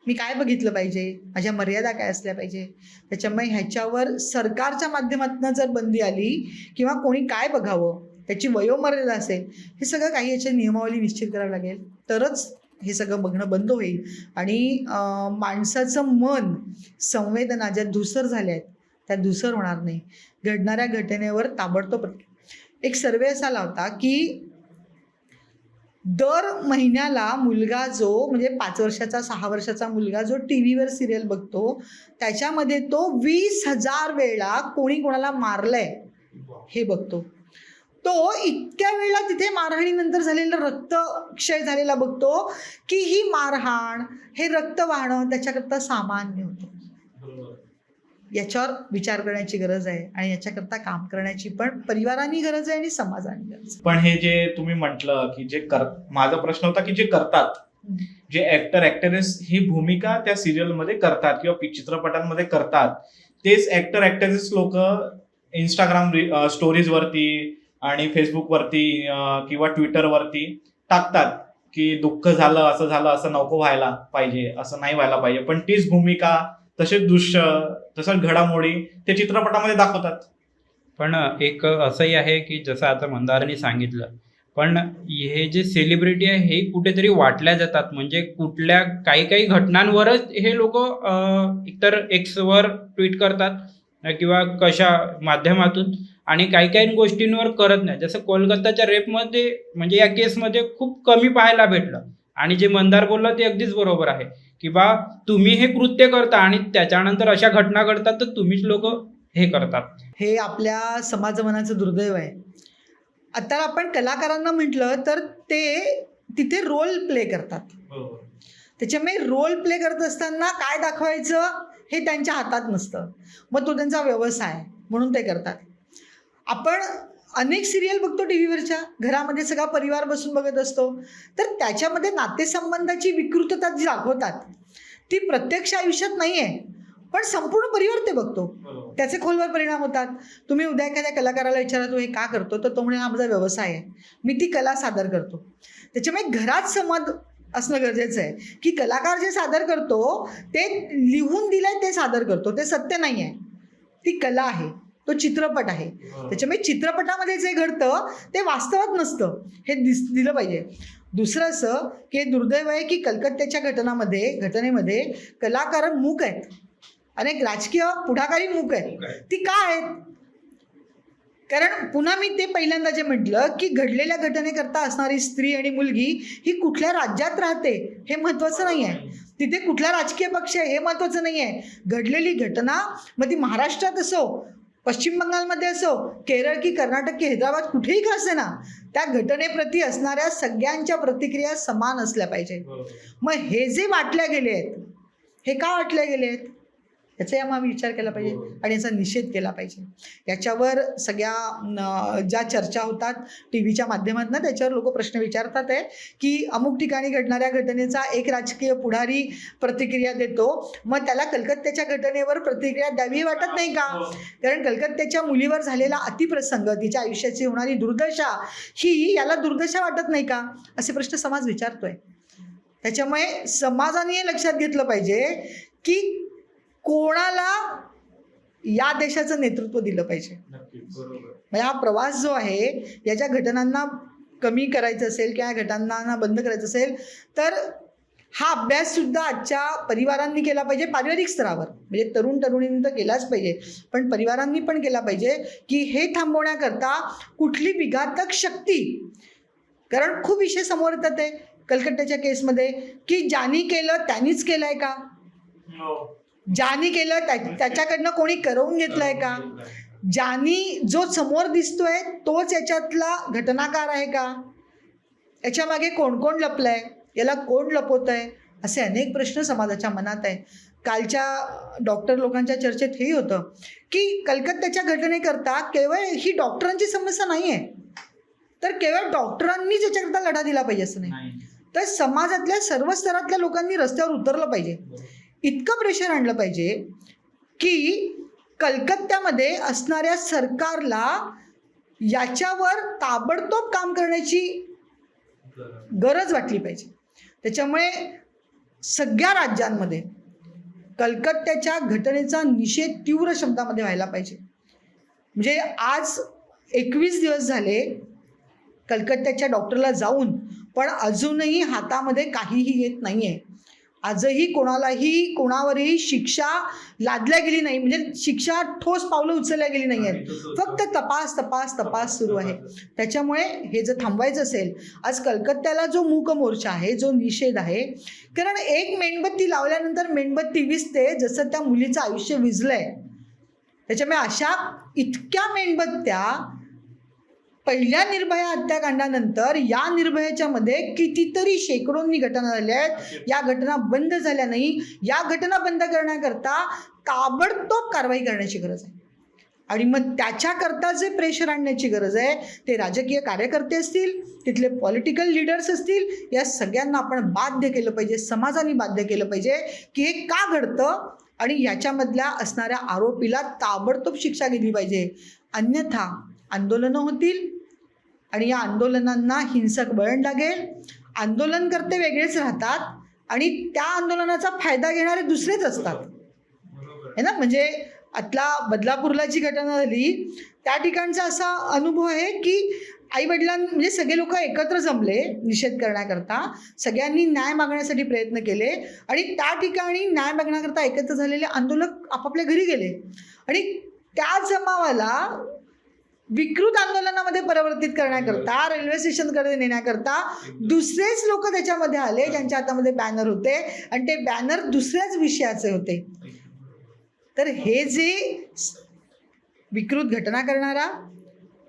मी काय बघितलं पाहिजे, माझ्या मर्यादा काय असल्या पाहिजे. त्याच्यामुळे ह्याच्यावर सरकारच्या माध्यमातून जर बंदी आली किंवा कोणी काय बघावं, त्याची वयोमर्यादा असेल, हे सगळं काही याची नियमावली निश्चित करावी लागेल, तरच हे सगळं बघणं बंद होईल. आणि माणसाचं मन, संवेदना ज्या धूसर झाल्या आहेत त्या धूसर होणार नाही. घडणाऱ्या घटनेवर ताबडतोब एक सर्वे असा लावता की दर महिन्याला मुलगा जो म्हणजे 5 वर्षाचा 6 वर्षाचा मुलगा जो TV वर सिरियल बघतो त्याच्यामध्ये तो 20,000 वेळा कोणी कोणाला मारलंय हे बघतो. तो इतक्या वेळा तिथे मारहाणीनंतर झालेलं रक्तक्षय झालेला बघतो की ही मारहाण, हे रक्त वाहणं त्याच्याकरता सामान्य होतं. याच्यावर विचार करण्याची गरज आहे आणि याच्याकरता काम करण्याची पण परिवारांनी गरज आहे आणि समाजाने गरज आहे. पण हे जे तुम्ही म्हटलं की जे माझा प्रश्न होता की जे करतात, जे ऍक्टर ऍक्ट्रेस ही भूमिका त्या सिरियलमध्ये करतात किंवा चित्रपटांमध्ये करतात, तेच ऍक्टर ऍक्ट्रेस लोक इंस्टाग्राम स्टोरीज वरती आणि फेसबुकवरती किंवा ट्विटरवरती टाकतात की दुःख झालं, असं झालं, असं नको व्हायला पाहिजे, असं नाही व्हायला पाहिजे. पण तीच भूमिका, तसेच दृश्य, तसंच घडामोडी ते चित्रपटामध्ये दाखवतात. पण एक असंही आहे की जसं आता मंदारांनी सांगितलं, पण हे जे सेलिब्रिटी आहे हे कुठेतरी वाटल्या जातात. म्हणजे कुठल्या काही घटनांवरच हे लोक एकतर एक्सवर ट्विट करतात किंवा कशा माध्यमातून, आणि काही गोष्टींवर करत नाही. जसं कोलकाताच्या रेपमध्ये म्हणजे या केसमध्ये खूप कमी पाहायला भेटलं. आणि जे मंदार बोलला ते अगदीच बरोबर आहे की बा तुम्ही हे कृत्य करता आणि त्याच्यानंतर अशा घटना घडतात तर तुम्हीच लोक हे करतात. हे आपल्या समाजमनाचं दुर्दैव आहे. आता आपण कलाकारांना म्हटलं तर ते तिथे रोल प्ले करतात. त्याच्यामुळे रोल प्ले करत असताना काय दाखवायचं हे त्यांच्या हातात नसतं, मग तो त्यांचा व्यवसाय म्हणून ते करतात. आपण अनेक सिरियल बघतो TV वरच्या, घरामध्ये सगळा परिवार बसून बघत असतो, तर त्याच्यामध्ये नातेसंबंधाची विकृतता जी दाखवतात ती प्रत्यक्ष आयुष्यात नाही आहे, पण संपूर्ण परिवार ते बघतो, त्याचे खोलवर परिणाम होतात. तुम्ही उद्या एखाद्या कलाकाराला विचारा तू हे का करतो, तर तो म्हणेल हा माझा व्यवसाय आहे, मी ती कला सादर करतो. त्याच्यामुळे घरात संवाद असणं गरजेचं आहे की कलाकार जे सादर करतो ते लिहून दिलंय ते सादर करतो, ते सत्य नाही आहे, ती कला आहे, तो चित्रपट आहे. त्याच्यामुळे चित्रपटामध्ये जे घडतं ते वास्तवात नसतं, हे दिलं पाहिजे. दुसरं असं की दुर्दैव आहे की कलकत्त्याच्या घटनेमध्ये कलाकार मूक आहेत, अनेक राजकीय पुढाकारी मूक आहेत. ती का आहेत? कारण पुन्हा मी ते पहिल्यांदा जे म्हटलं की घडलेल्या घटनेकरता असणारी स्त्री आणि मुलगी ही कुठल्या राज्यात राहते हे महत्त्वाचं नाही आहे, तिथे कुठला राजकीय पक्ष आहे हे महत्त्वाचं नाही आहे. घडलेली घटना मग ती महाराष्ट्रात असो, पश्चिम बंगालमध्ये असो, केरळ की कर्नाटक की हैदराबाद, कुठेही का असे ना, त्या घटनेप्रती असणाऱ्या सगळ्यांच्या प्रतिक्रिया समान असल्या पाहिजे. मग हे जे वाटल्या गेले आहेत हे का वाटले गेले आहेत याचा आम्ही विचार केला पाहिजे आणि याचा निषेध केला पाहिजे. याच्यावर सगळ्या ज्या चर्चा होतात TV च्या माध्यमातून त्याच्यावर लोक प्रश्न विचारतात आहे की अमुक ठिकाणी घडणाऱ्या घटनेचा एक राजकीय पुढारी प्रतिक्रिया देतो, मग त्याला कलकत्त्याच्या घटनेवर प्रतिक्रिया द्यावी वाटत नाही का? कारण कलकत्त्याच्या मुलीवर झालेला अतिप्रसंग, तिच्या आयुष्याची होणारी दुर्दशा, ही याला दुर्दशा वाटत नाही का, असे प्रश्न समाज विचारतोय. त्याच्यामुळे समाजाने हे लक्षात घेतलं पाहिजे की कोणाला या देशाचं नेतृत्व दिलं पाहिजे. म्हणजे हा प्रवास जो आहे याच्या घटनांना कमी करायचं असेल किंवा घटनांना बंद करायचं असेल तर हा अभ्याससुद्धा आजच्या परिवारांनी केला पाहिजे, पारिवारिक स्तरावर. म्हणजे तरुण तरुणींनी तर केलाच पाहिजे, पण परिवारांनी पण केला पाहिजे की हे थांबवण्याकरता कुठली विघातक शक्ती, कारण खूप विषय समोर येतात आहे कलकत्त्याच्या केसमध्ये, की ज्यांनी केलं त्यांनीच केलंय का, ज्यांनी केलं त्याच्याकडनं कोणी करवून घेतलंय का, ज्यांनी जो समोर दिसतोय तोच याच्यातला घटनाकार आहे का, याच्यामागे कोण कोण लपलंय, याला कोण लपवतंय, असे अनेक प्रश्न समाजाच्या मनात आहे. कालच्या डॉक्टर लोकांच्या चर्चेत हेही होतं की कलकत्त्याच्या घटनेकरता केवळ ही डॉक्टरांची समस्या नाही आहे, तर केवळ डॉक्टरांनीच याच्याकरता लढा दिला पाहिजे असं नाही, तर समाजातल्या सर्व स्तरातल्या लोकांनी रस्त्यावर उतरलं पाहिजे. इतकं प्रेशर आणलं पाहिजे की कलकत्त्यामध्ये असणाऱ्या सरकारला याच्यावर ताबडतोब काम करण्याची गरज वाटली पाहिजे. त्याच्यामुळे सगळ्या राज्यांमध्ये कलकत्त्याच्या घटनेचा निषेध तीव्र शब्दामध्ये व्हायला पाहिजे. म्हणजे आज 21 दिवस झाले कलकत्त्याच्या डॉक्टरला जाऊन, पण अजूनही हातामध्ये काहीही येत नाही आहे. आजही कोणावरही शिक्षा लादल्या गेली नाही, म्हणजे शिक्षा ठोस पावलं उचलल्या गेली नाही आहेत. फक्त तपास सुरू आहे. त्याच्यामुळे हे जर थांबवायचं असेल, आज कलकत्त्याला जो मूक मोर्चा आहे, जो निषेध आहे, कारण एक मेणबत्ती लावल्यानंतर मेणबत्ती विझते, जसं त्या मुलीचं आयुष्य विझलंय. त्याच्यामुळे अशा इतक्या मेणबत्त्या पहिल्या निर्भया हत्याकांडानंतर या निर्भयाच्या मध्ये कितीतरी शेकडोंनी घटना झाल्या आहेत. या घटना बंद झाल्या नाही. या घटना बंद करण्याकरता ताबडतोब कारवाई करण्याची गरज आहे. आणि मग त्याच्याकरता जे प्रेशर आणण्याची गरज आहे, ते राजकीय कार्यकर्ते असतील, तिथले पॉलिटिकल लीडर्स असतील, या सगळ्यांना आपण बाध्य केलं पाहिजे, समाजाने बाध्य केलं पाहिजे की हे का घडतं आणि याच्यामधल्या असणाऱ्या आरोपीला ताबडतोब शिक्षा दिली पाहिजे. अन्यथा आंदोलनं होतील आणि या आंदोलनांना हिंसक वळण लागेल. आंदोलनकर्ते वेगळेच राहतात आणि त्या आंदोलनाचा फायदा घेणारे दुसरेच असतात, है ना. म्हणजे आतला बदलापूरला जी घटना झाली त्या ठिकाणचा असा अनुभव आहे की म्हणजे सगळे लोक एकत्र जमले निषेध करण्याकरता, सगळ्यांनी न्याय मागण्यासाठी प्रयत्न केले आणि त्या ठिकाणी न्याय मागण्याकरता एकत्र झालेले आंदोलक आपापल्या घरी गेले आणि त्या जमावाला विकृत आंदोलनामध्ये परिवर्तित करण्याकरता, रेल्वे स्टेशनकडे नेण्याकरता दुसरेच लोक त्याच्यामध्ये आले, ज्यांच्या हातामध्ये बॅनर होते आणि ते बॅनर दुसऱ्याच विषयाचे होते. तर हे जे विकृत घटना करणारा,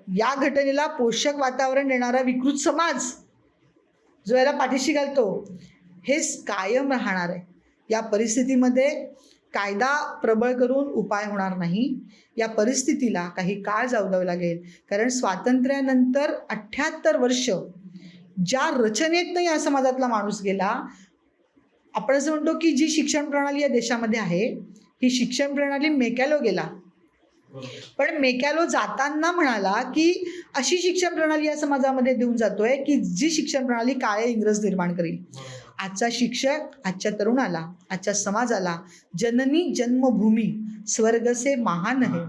या घटनेला पोषक वातावरण देणारा विकृत समाज जो याला पाठीशी घालतो, हे कायम राहणार आहे. या परिस्थितीमध्ये कायदा प्रबळ करून उपाय होणार नाही. या परिस्थितीला काही काळ जाऊ द्यावं लागेल, कारण स्वातंत्र्यानंतर 78 वर्ष ज्या रचनेतनं या समाजातला माणूस गेला, आपण असं म्हणतो की जी शिक्षण प्रणाली या देशामध्ये आहे, ही शिक्षण प्रणाली मेकॅलो गेला, पण मेकॅलो जाताना म्हणाला की अशी शिक्षण प्रणाली या समाजामध्ये देऊन जातोय की जी शिक्षण प्रणाली काळे इंग्रज निर्माण करेल. आजचा शिक्षक आजच्या तरुणाला, आजच्या समाजाला जननी जन्मभूमी स्वर्ग से महान है,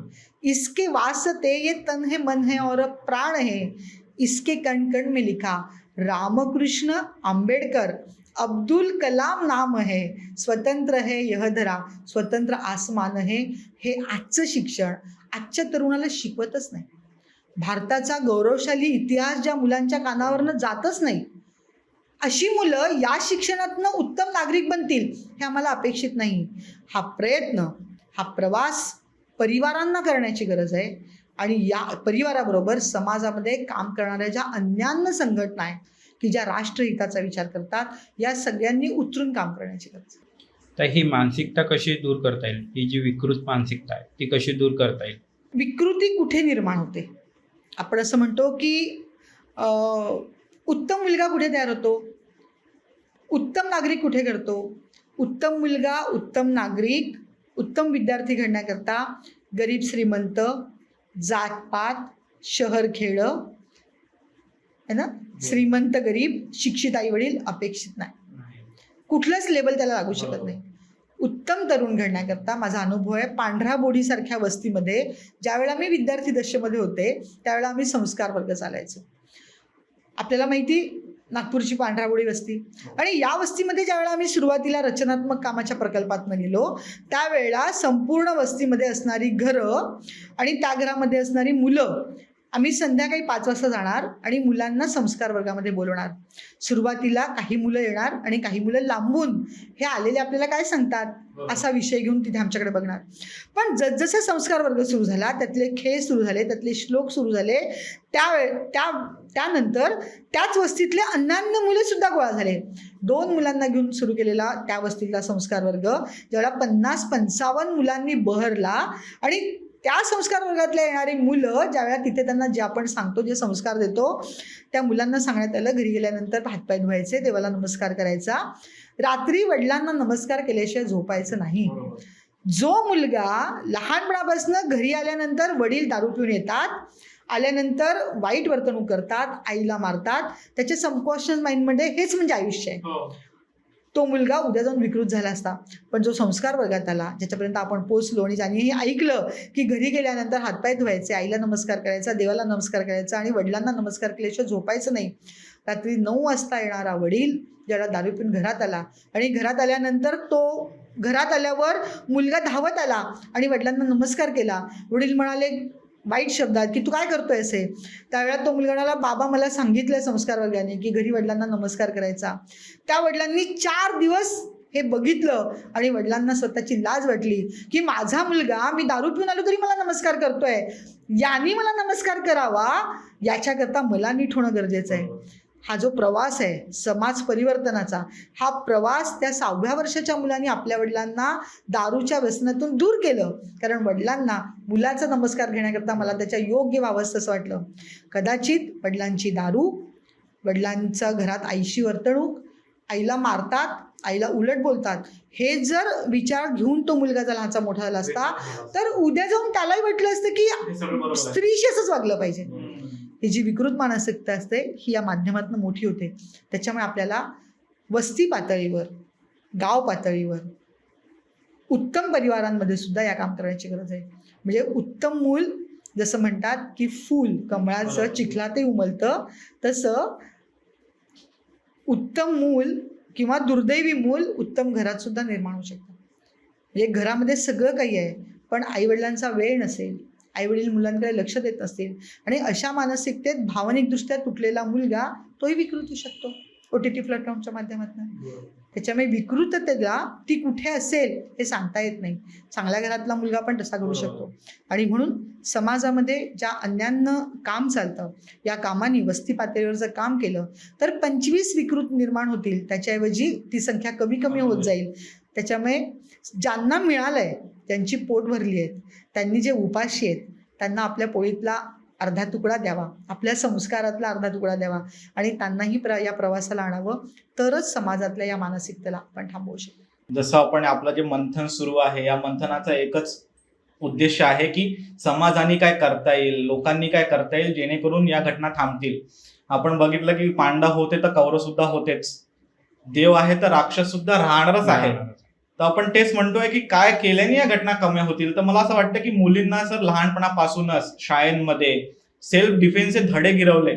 इसके वास्ते ये तन है मन है और प्राण है, इसके कण कण में लिखा रामकृष्ण आंबेडकर अब्दुल कलाम नाम है, स्वतंत्र है यह धरा स्वतंत्र आसमान है. हे आजचं शिक्षण आजच्या तरुणाला शिकवतच नाही. भारताचा गौरवशाली इतिहास ज्या मुलांच्या कानावरनं जातच नाही, अशी मुलं या शिक्षणातनं उत्तम नागरिक बनतील हे आम्हाला अपेक्षित नाही. हा प्रयत्न, हा प्रवास परिवारांना करण्याची गरज आहे आणि या परिवाराबरोबर समाजामध्ये काम करणाऱ्या ज्या अन्यान्य संघटना आहेत की ज्या राष्ट्रहिताचा विचार करतात, या सगळ्यांनी उतरून काम करण्याची गरज आहे. तर ही मानसिकता कशी दूर करता येईल? ही जी विकृत मानसिकता आहे ती कशी दूर करता येईल? विकृती कुठे निर्माण होते? आपण असं म्हणतो की उत्तम मुलगा कुठे तयार होतो? उत्तम नागरिक कुठे घडतो? उत्तम मुलगा, उत्तम नागरिक, उत्तम विद्यार्थी घडण्याकरता गरीब श्रीमंत, जातपात, शहर खेडं, है ना, श्रीमंत गरीब, शिक्षित आई वडील अपेक्षित नाही. कुठलंच लेबल त्याला लागू शकत नाही. उत्तम तरुण घडण्याकरता माझा अनुभव आहे, पांढरा बोडीसारख्या वस्तीमध्ये ज्यावेळेला मी विद्यार्थी दशेमध्ये होते त्यावेळेला आम्ही संस्कार वर्ग चालायचो. आपल्याला माहिती नागपूरची पांढरा बोडी वस्ती, आणि या वस्तीमध्ये ज्यावेळेला आम्ही सुरुवातीला रचनात्मक कामाच्या प्रकल्पातून गेलो त्यावेळेला संपूर्ण वस्तीमध्ये असणारी घरं आणि त्या घरामध्ये असणारी मुलं आम्ही संध्याकाळी 5 वाजता जाणार आणि मुलांना संस्कार वर्गामध्ये बोलवणार. सुरुवातीला काही मुलं येणार आणि काही मुलं लांबून हे आलेले आपल्याला काय सांगतात असा विषय घेऊन तिथे आमच्याकडे बघणार. पण जसजसा संस्कार वर्ग सुरू झाला, त्यातले खेळ सुरू झाले, त्यातले श्लोक सुरू झाले, त्यानंतर त्याच वस्तीतले अन्यान्य मुले सुद्धा गोळा झाले. 2 मुलांना घेऊन सुरू केलेला त्या वस्तीतला संस्कार वर्ग जेवढा 50-55 मुलांनी बहरला आणि त्या संस्कार वर्गातल्या येणारी मुलं ज्यावेळेला तिथे त्यांना जे आपण सांगतो, जे संस्कार देतो, त्या मुलांना सांगण्यात आलं घरी गेल्यानंतर हातपाय धुवायचे, देवाला नमस्कार करायचा, रात्री वडिलांना नमस्कार केल्याशिवाय झोपायचं नाही. जो मुलगा लहानपणापासून घरी आल्यानंतर वडील दारू पिऊन येतात, आल्यानंतर वाईट वर्तणूक करतात, आईला मारतात, त्याच्या सबकॉन्शियस माइंडमध्ये हेच म्हणजे आयुष्य आहे, तो मुलगा उद्या जाऊन विकृत झाला असता. पण जो संस्कार वर्गात आला, ज्याच्यापर्यंत आपण पोचलो आणि ज्याने हे ऐकलं की घरी गेल्यानंतर हातपाय धुवायचे, आईला नमस्कार करायचा, देवाला नमस्कार करायचा आणि वडिलांना नमस्कार केल्याशिवाय झोपायचं नाही. रात्री 9 वाजता येणारा वडील ज्याला दारू पिऊन घरात आला आणि घरात आल्यानंतर तो घरात आल्यावर मुलगा धावत आला आणि वडिलांना नमस्कार केला. वडील म्हणाले वाईट शब्दात की तू काय करतोय असे. त्यावेळेला तो मुलगा म्हणाला बाबा मला सांगितलं संस्कार वर्गाने की घरी वडिलांना नमस्कार करायचा. त्या वडिलांनी 4 दिवस हे बघितलं आणि वडिलांना स्वतःची लाज वाटली की माझा मुलगा मी दारू पिऊन आलो तरी मला नमस्कार करतोय, यांनी मला नमस्कार करावा याच्याकरता मला नीट होणं गरजेचं आहे. हा जो प्रवास आहे समाज परिवर्तनाचा, हा प्रवास त्या 6व्या वर्षाच्या मुलांनी आपल्या वडिलांना दारूच्या व्यसनातून दूर केलं. कारण वडिलांना मुलाचा नमस्कार घेण्याकरता मला त्याच्या योग्य व्हावं असं वाटलं. कदाचित वडिलांची दारू, वडिलांचं घरात आईशी वर्तणूक, आईला मारतात, आईला उलट बोलतात, हे जर विचार घेऊन तो मुलगा जर लहानचा मोठा झाला असता तर उद्या जाऊन त्यालाही वाटलं असतं की स्त्रीशी असंच वागलं पाहिजे. ही जी विकृत मानसिकता असते ही या माध्यमातून मोठी होते. त्याच्यामुळे आपल्याला वस्ती पातळीवर, गाव पातळीवर, उत्तम परिवारांमध्ये सुद्धा या काम करण्याची गरज आहे. म्हणजे उत्तम मूल जसं म्हणतात की फूल कमळाचं चिखलातही उमलतं, तसं उत्तम मूल किंवा दुर्दैवी मूल उत्तम घरात सुद्धा निर्माण होऊ शकतं. म्हणजे घरामध्ये सगळं काही आहे पण आईवडिलांचा वेळ नसेल, आईवडील मुलांकडे लक्ष देत नसतील आणि अशा मानसिकतेत भावनिकदृष्ट्या तुटलेला मुलगा तोही विकृत होऊ शकतो OTT प्लॅटफॉर्मच्या माध्यमातून. त्याच्यामुळे विकृततेला ती कुठे असेल हे सांगता येत नाही. चांगल्या घरातला मुलगा पण तसा घडू शकतो. आणि म्हणून समाजामध्ये ज्या अन्यान्य काम चालतं, या कामाने वस्ती पातळीवर जर काम केलं तर 25 विकृत निर्माण होतील, त्याच्याऐवजी ती संख्या कमी कमी होत जाईल. त्याच्यामुळे ज्यांना मिळालं आहे, त्यांची पोट भरली आहेत, त्यांनी जे उपाशी आहेत त्यांना आपल्या पोळीतला अर्धा तुकडा द्यावा, आपल्या संस्कारातला अर्धा तुकडा द्यावा आणि त्यांनाही या प्रवासाला आणावं, तरच समाजातल्या या मानसिकतेला आपण थांबवू शकतो. जसं आपण आपलं जे मंथन सुरू आहे, या मंथनाचा एकच उद्देश आहे की समाजाने काय करता येईल, लोकांनी काय करता येईल जेणेकरून या घटना थांबतील. आपण बघितलं की पांडव होते तर कौरव सुद्धा होतेच, देव आहे तर राक्षस सुद्धा राहणारच आहे. तर आपण तेच म्हणतोय की काय केल्याने या घटना कमी होतील. तर मला असं वाटतं की मुलींना जर लहानपणापासूनच शाळेमध्ये सेल्फ डिफेन्सचे धडे गिरवले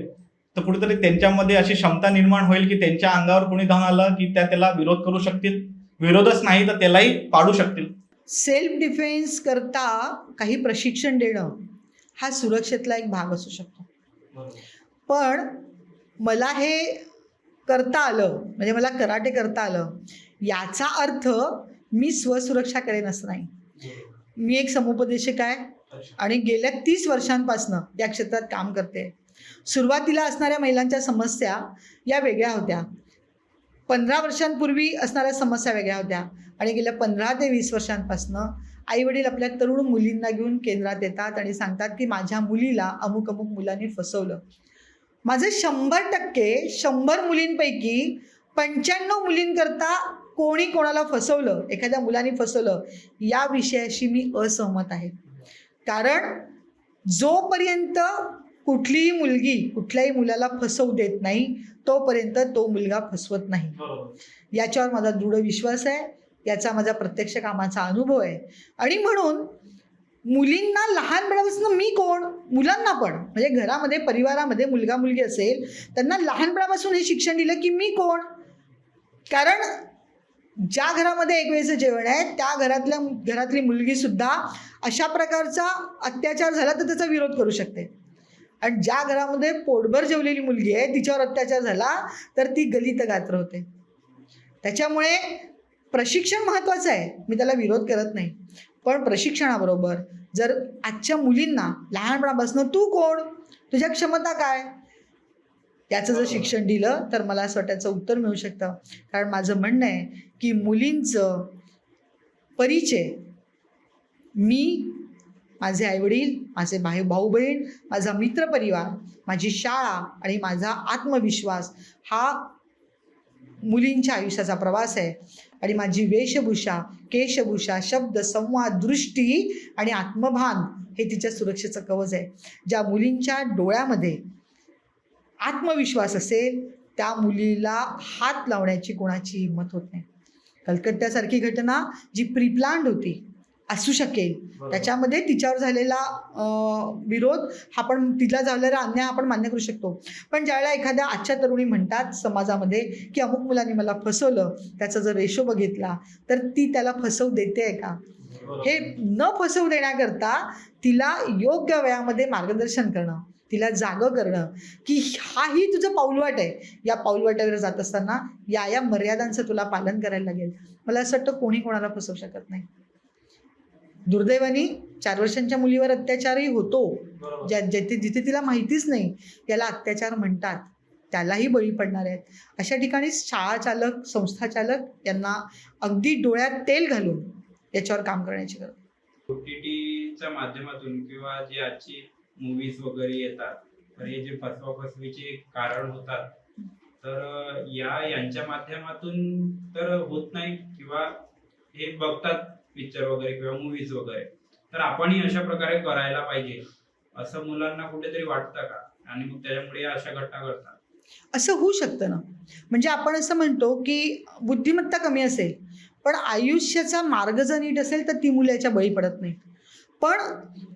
तर कुठेतरी त्यांच्यामध्ये अशी क्षमता निर्माण होईल की त्यांच्या अंगावर कोणी धावून आलं की त्याला विरोध करू शकतील, विरोधच नाही तर त्यालाही पाडू शकतील. सेल्फ डिफेन्स करता काही प्रशिक्षण देणं हा सुरक्षेतला एक भाग असू शकतो. पण मला हे करता आलं म्हणजे मला कराटे करता आलं याचा अर्थ मी स्वसुरक्षा करेन असं नाही. मी एक समुपदेशक आहे आणि गेल्या 30 वर्षांपासून या क्षेत्रात काम करते. सुरुवातीला असणाऱ्या महिलांच्या समस्या या वेगळ्या होत्या, 15 वर्षांपूर्वी असणाऱ्या समस्या वेगळ्या होत्या आणि गेल्या 15 ते 20 वर्षांपासून आईवडील आपल्या तरुण मुलींना घेऊन केंद्रात येतात आणि सांगतात की माझ्या मुलीला अमुक अमुक मुलांनी फसवलं. माझे 100% 100 मुलींपैकी 95 मुलींकरता कोणी कोणाला फसवलं, एखाद्या मुलाने फसवलं या विषयाशी मी असहमत आहे. कारण जोपर्यंत कुठलीही मुलगी कुठल्याही मुलाला फसवू देत नाही तोपर्यंत तो मुलगा फसवत नाही. याच्यावर माझा दृढ विश्वास आहे, याचा माझा प्रत्यक्ष कामाचा अनुभव आहे. आणि म्हणून मुलींना लहानपणापासून मी कोण, मुलांना पण म्हणजे घरामध्ये परिवारामध्ये मुलगा मुलगी असेल त्यांना लहानपणापासून हे शिक्षण दिलं की मी कोण. कारण ज्या घरामध्ये एक वेळेचं जेवण आहे त्या घरातली मुलगीसुद्धा अशा प्रकारचा अत्याचार झाला तर त्याचा विरोध करू शकते. आणि ज्या घरामध्ये पोटभर जेवलेली मुलगी आहे तिच्यावर अत्याचार झाला तर ती गलित गात्र होते. त्याच्यामुळे प्रशिक्षण महत्त्वाचं आहे, मी त्याला विरोध करत नाही, पण प्रशिक्षणाबरोबर जर आजच्या मुलींना लहानपणापासून तू कोण, तुझ्या क्षमता काय, त्याचं जर शिक्षण दिलं तर मला असं वाटतं त्याचं उत्तर मिळू शकतं. कारण माझं म्हणणं आहे की मुलींचं परिचय मी, माझे आईवडील, माझे भाऊ बहीण, माझा मित्रपरिवार, माझी शाळा आणि माझा आत्मविश्वास हा मुलींच्या आयुष्याचा प्रवास आहे. आणि माझी वेशभूषा, केशभूषा, शब्द, संवाद, दृष्टी आणि आत्मभान हे तिच्या सुरक्षेचं कवच आहे. ज्या मुलींच्या डोळ्यामध्ये आत्मविश्वास असेल त्या मुलीला हात लावण्याची कोणाची हिंमत होत नाही. कलकत्त्यासारखी घटना जी प्रीप्लान्ड होती असू शकेल, त्याच्यामध्ये तिच्यावर झालेला विरोध हा पण, तिला झालेला अन्याय आपण मान्य करू शकतो. पण ज्यावेळेला एखाद्या आजच्या तरुणी म्हणतात समाजामध्ये की अमुक मुलांनी मला फसवलं, त्याचा जर रेशो बघितला तर ती त्याला फसवू देते आहे का, हे न फसवू देण्याकरता तिला योग्य वयामध्ये मार्गदर्शन करणं, तिला जागं करणं की हाही तुझं पाऊलवाट आहे, या पाऊलवाट्यावर जात असताना या मर्यादांचं तुला पालन करायला लागेल. मला असं वाटतं कोणी कोणाला फसवू शकत नाही. दुर्दैवाने 4 वर्षांच्या मुलीवर अत्याचारही होतो, जिथे तिला माहितीच नाही याला अत्याचार म्हणतात, त्यालाही बळी पडणार आहेत. अशा ठिकाणी शाळा चालक, संस्था चालक यांना अगदी डोळ्यात तेल घालून याच्यावर काम करण्याची गरज. OTTच्या माध्यमातून किंवा जे आजची मूवीज वगैरे येतात तर हे जे फसवाफसवीचे कारण होतात तर यांच्या माध्यमातून तर होत नाही किंवा हे बघतात पिक्चर वगैरे किंवा मूवीज वगैरे, तर आपणही अशा प्रकारे करायला पाहिजे असं मुलांना कुठेतरी वाटतं का, आणि मग त्याच्यामुळे अशा घटना घडतात? असं होऊ शकतं ना. म्हणजे आपण असं म्हणतो की बुद्धिमत्ता कमी असेल पण आयुष्याचा मार्ग जर नीट असेल तर ती मुलं याच्या बळी पडत नाही. पण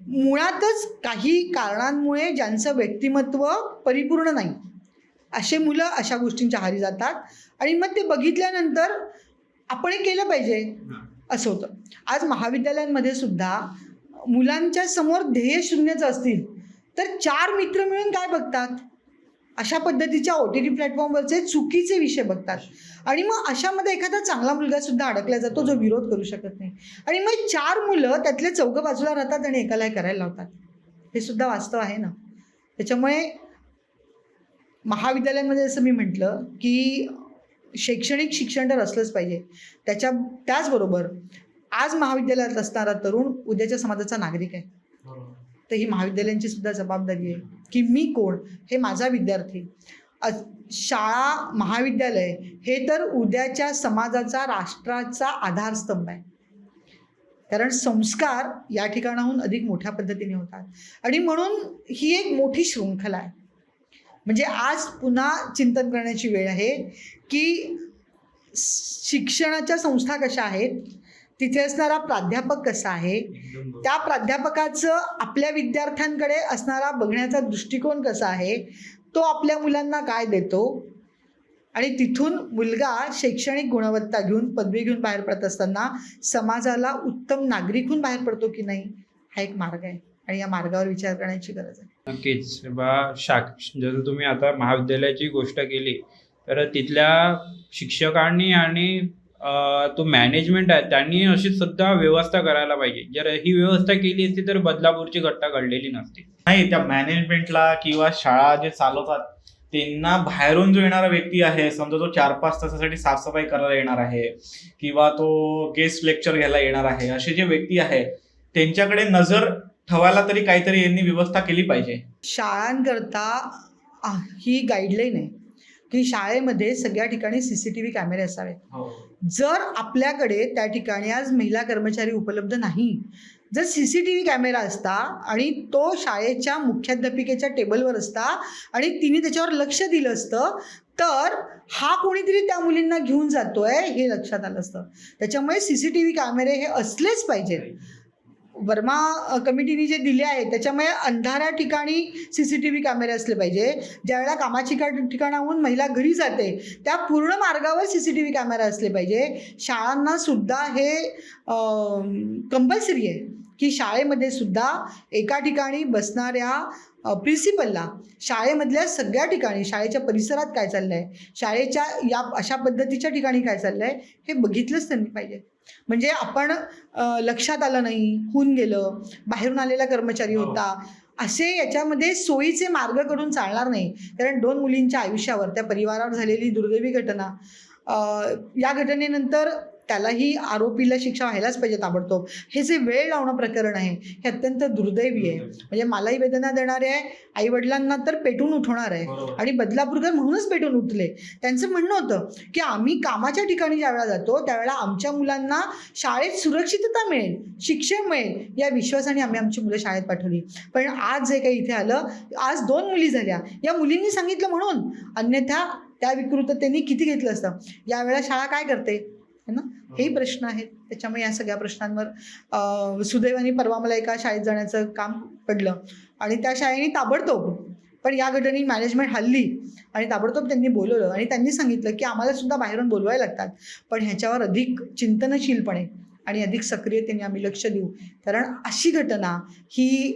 मुळातच काही कारणांमुळे ज्यांचं व्यक्तिमत्व परिपूर्ण नाही असे मुलं अशा गोष्टींच्या आहारी जातात आणि मग ते बघितल्यानंतर आपणही केलं पाहिजे असं होतं. आज महाविद्यालयांमध्ये सुद्धा मुलांच्या समोर ध्येय शून्यच असतील तर 4 मित्र मिळून काय बघतात, अशा पद्धतीच्या OTT प्लॅटफॉर्मवरचे चुकीचे विषय बघतात. आणि मग अशामध्ये एखादा चांगला मुलगा सुद्धा अडकला जातो जो विरोध करू शकत नाही. आणि मग 4 मुलं त्यातले 4 बाजूला राहतात आणि एकाला करायला लावतात. हे सुद्धा वास्तव आहे ना. त्याच्यामुळे महाविद्यालयांमध्ये असं मी म्हटलं की शैक्षणिक शिक्षण तर असलंच पाहिजे. त्याचबरोबर आज महाविद्यालयात असणारा तरुण उद्याच्या समाजाचा नागरिक आहे. तर ही महाविद्यालयांची सुद्धा जबाबदारी आहे की मी कोण, हे माझा विद्यार्थी. शाळा, महाविद्यालय हे तर उद्याच्या समाजाचा, राष्ट्राचा आधारस्तंभ आहे. कारण संस्कार या ठिकाणाहून अधिक मोठ्या पद्धतीने होतात आणि म्हणून ही एक मोठी शृंखला आहे. म्हणजे आज पुन्हा चिंतन करण्याची वेळ आहे की शिक्षणाच्या संस्था कशा आहेत, तिथे असणारा प्राध्यापक कसा आहे, त्या प्राध्यापकाचं आपल्या विद्यार्थ्यांकडे असणारा बघण्याचा दृष्टिकोन कसा आहे, तो आपल्या मुलांना काय देतो आणि तिथून मुलगा शैक्षणिक गुणवत्ता घेऊन, पदवी घेऊन बाहेर पडत असताना समाजाला उत्तम नागरिक होऊन बाहेर पडतो की नाही, हा एक मार्ग आहे आणि या मार्गावर विचार करण्याची गरज आहे. नक्कीच जसं तुम्ही आता महाविद्यालयाची गोष्ट केली तर तिथल्या शिक्षकांनी आणि तो मॅनेजमेंट आहे त्यांनी अशी सुद्धा व्यवस्था करायला पाहिजे. जर ही व्यवस्था केली असती तर बदलापूरची घटना घडलेली नसती. नाही, त्या मॅनेजमेंटला किंवा शाळा जे चालवतात त्यांना बाहेरून जो येणारा व्यक्ती आहे, समजा तो 4-5 तासासाठी साफसफाई करायला येणार आहे किंवा तो गेस्ट लेक्चर घ्यायला येणार आहे, असे जे व्यक्ती आहे त्यांच्याकडे नजर ठेवायला तरी काहीतरी यांनी व्यवस्था केली पाहिजे. शाळांकरता ही गाईडलाईन आहे की शाळेमध्ये सगळ्या ठिकाणी CCTV कॅमेरे असावेत. जर आपल्याकडे त्या ठिकाणी आज महिला कर्मचारी उपलब्ध नाही, जर CCTV कॅमेरा असता आणि तो शाळेच्या मुख्याध्यापिकेच्या टेबलवर असता आणि तिने त्याच्यावर लक्ष दिलं असतं तर हा कोणीतरी त्या मुलींना घेऊन जातोय हे लक्षात आलं असतं. त्याच्यामुळे CCTV कॅमेरे हे असलेच पाहिजेत. वर्मा कमिटीने जे दिले आहे त्याच्यामुळे अंधाऱ्या ठिकाणी CCTV कॅमेरे असले पाहिजे. ज्यावेळेला कामाची ठिकाणाहून महिला घरी जाते त्या पूर्ण मार्गावर CCTV कॅमेरा असले पाहिजे. शाळांना सुद्धा हे कंपल्सरी आहे की शाळेमध्ये सुद्धा एका ठिकाणी बसणाऱ्या प्रिन्सिपलला शाळेमधल्या सगळ्या ठिकाणी शाळेच्या परिसरात काय चाललं आहे, शाळेच्या या अशा पद्धतीच्या ठिकाणी काय चाललं आहे हे बघितलंच त्यांनी पाहिजे. म्हणजे आपण लक्षात आलं नाही, होऊन गेलं, बाहेरून आलेला कर्मचारी होता, असे याच्यामध्ये सोयीचे मार्ग करून चालणार नाही. कारण 2 मुलींच्या आयुष्यावर, त्या परिवारावर झालेली दुर्दैवी घटना, या घटनेनंतर त्यालाही आरोपीला शिक्षा व्हायलाच पाहिजे ताबडतोब. हे जे वेळ लावणं प्रकरण आहे हे अत्यंत दुर्दैवी आहे. म्हणजे मलाही वेदना देणारे आहे, आईवडिलांना तर पेटून उठवणार आहे. आणि बदलापूरकर म्हणूनच पेटून उठले. त्यांचं म्हणणं होतं की आम्ही कामाच्या ठिकाणी ज्यावेळेला जातो त्यावेळेला आमच्या मुलांना शाळेत सुरक्षितता मिळेल, शिक्षण मिळेल या विश्वासाने आम्ही आमची मुलं शाळेत पाठवली. पण आज जे काही इथे आलं, आज 2 मुली झाल्या, या मुलींनी सांगितलं म्हणून, अन्यथा त्या विकृततेने किती घेतलं असतं. यावेळेला शाळा काय करते है ना, हेही प्रश्न आहेत. त्याच्यामुळे या सगळ्या प्रश्नांवर सुदैवाने परवा मला एका शाळेत जाण्याचं काम पडलं आणि त्या शाळेने ताबडतोब, पण या घटनेने मॅनेजमेंट हल्ली आणि ताबडतोब त्यांनी बोलवलं आणि त्यांनी सांगितलं की आम्हाला सुद्धा बाहेरून बोलवायला लागतात, पण ह्याच्यावर अधिक चिंतनशीलपणे आणि अधिक सक्रियतेने आम्ही लक्ष देऊ. कारण अशी घटना ही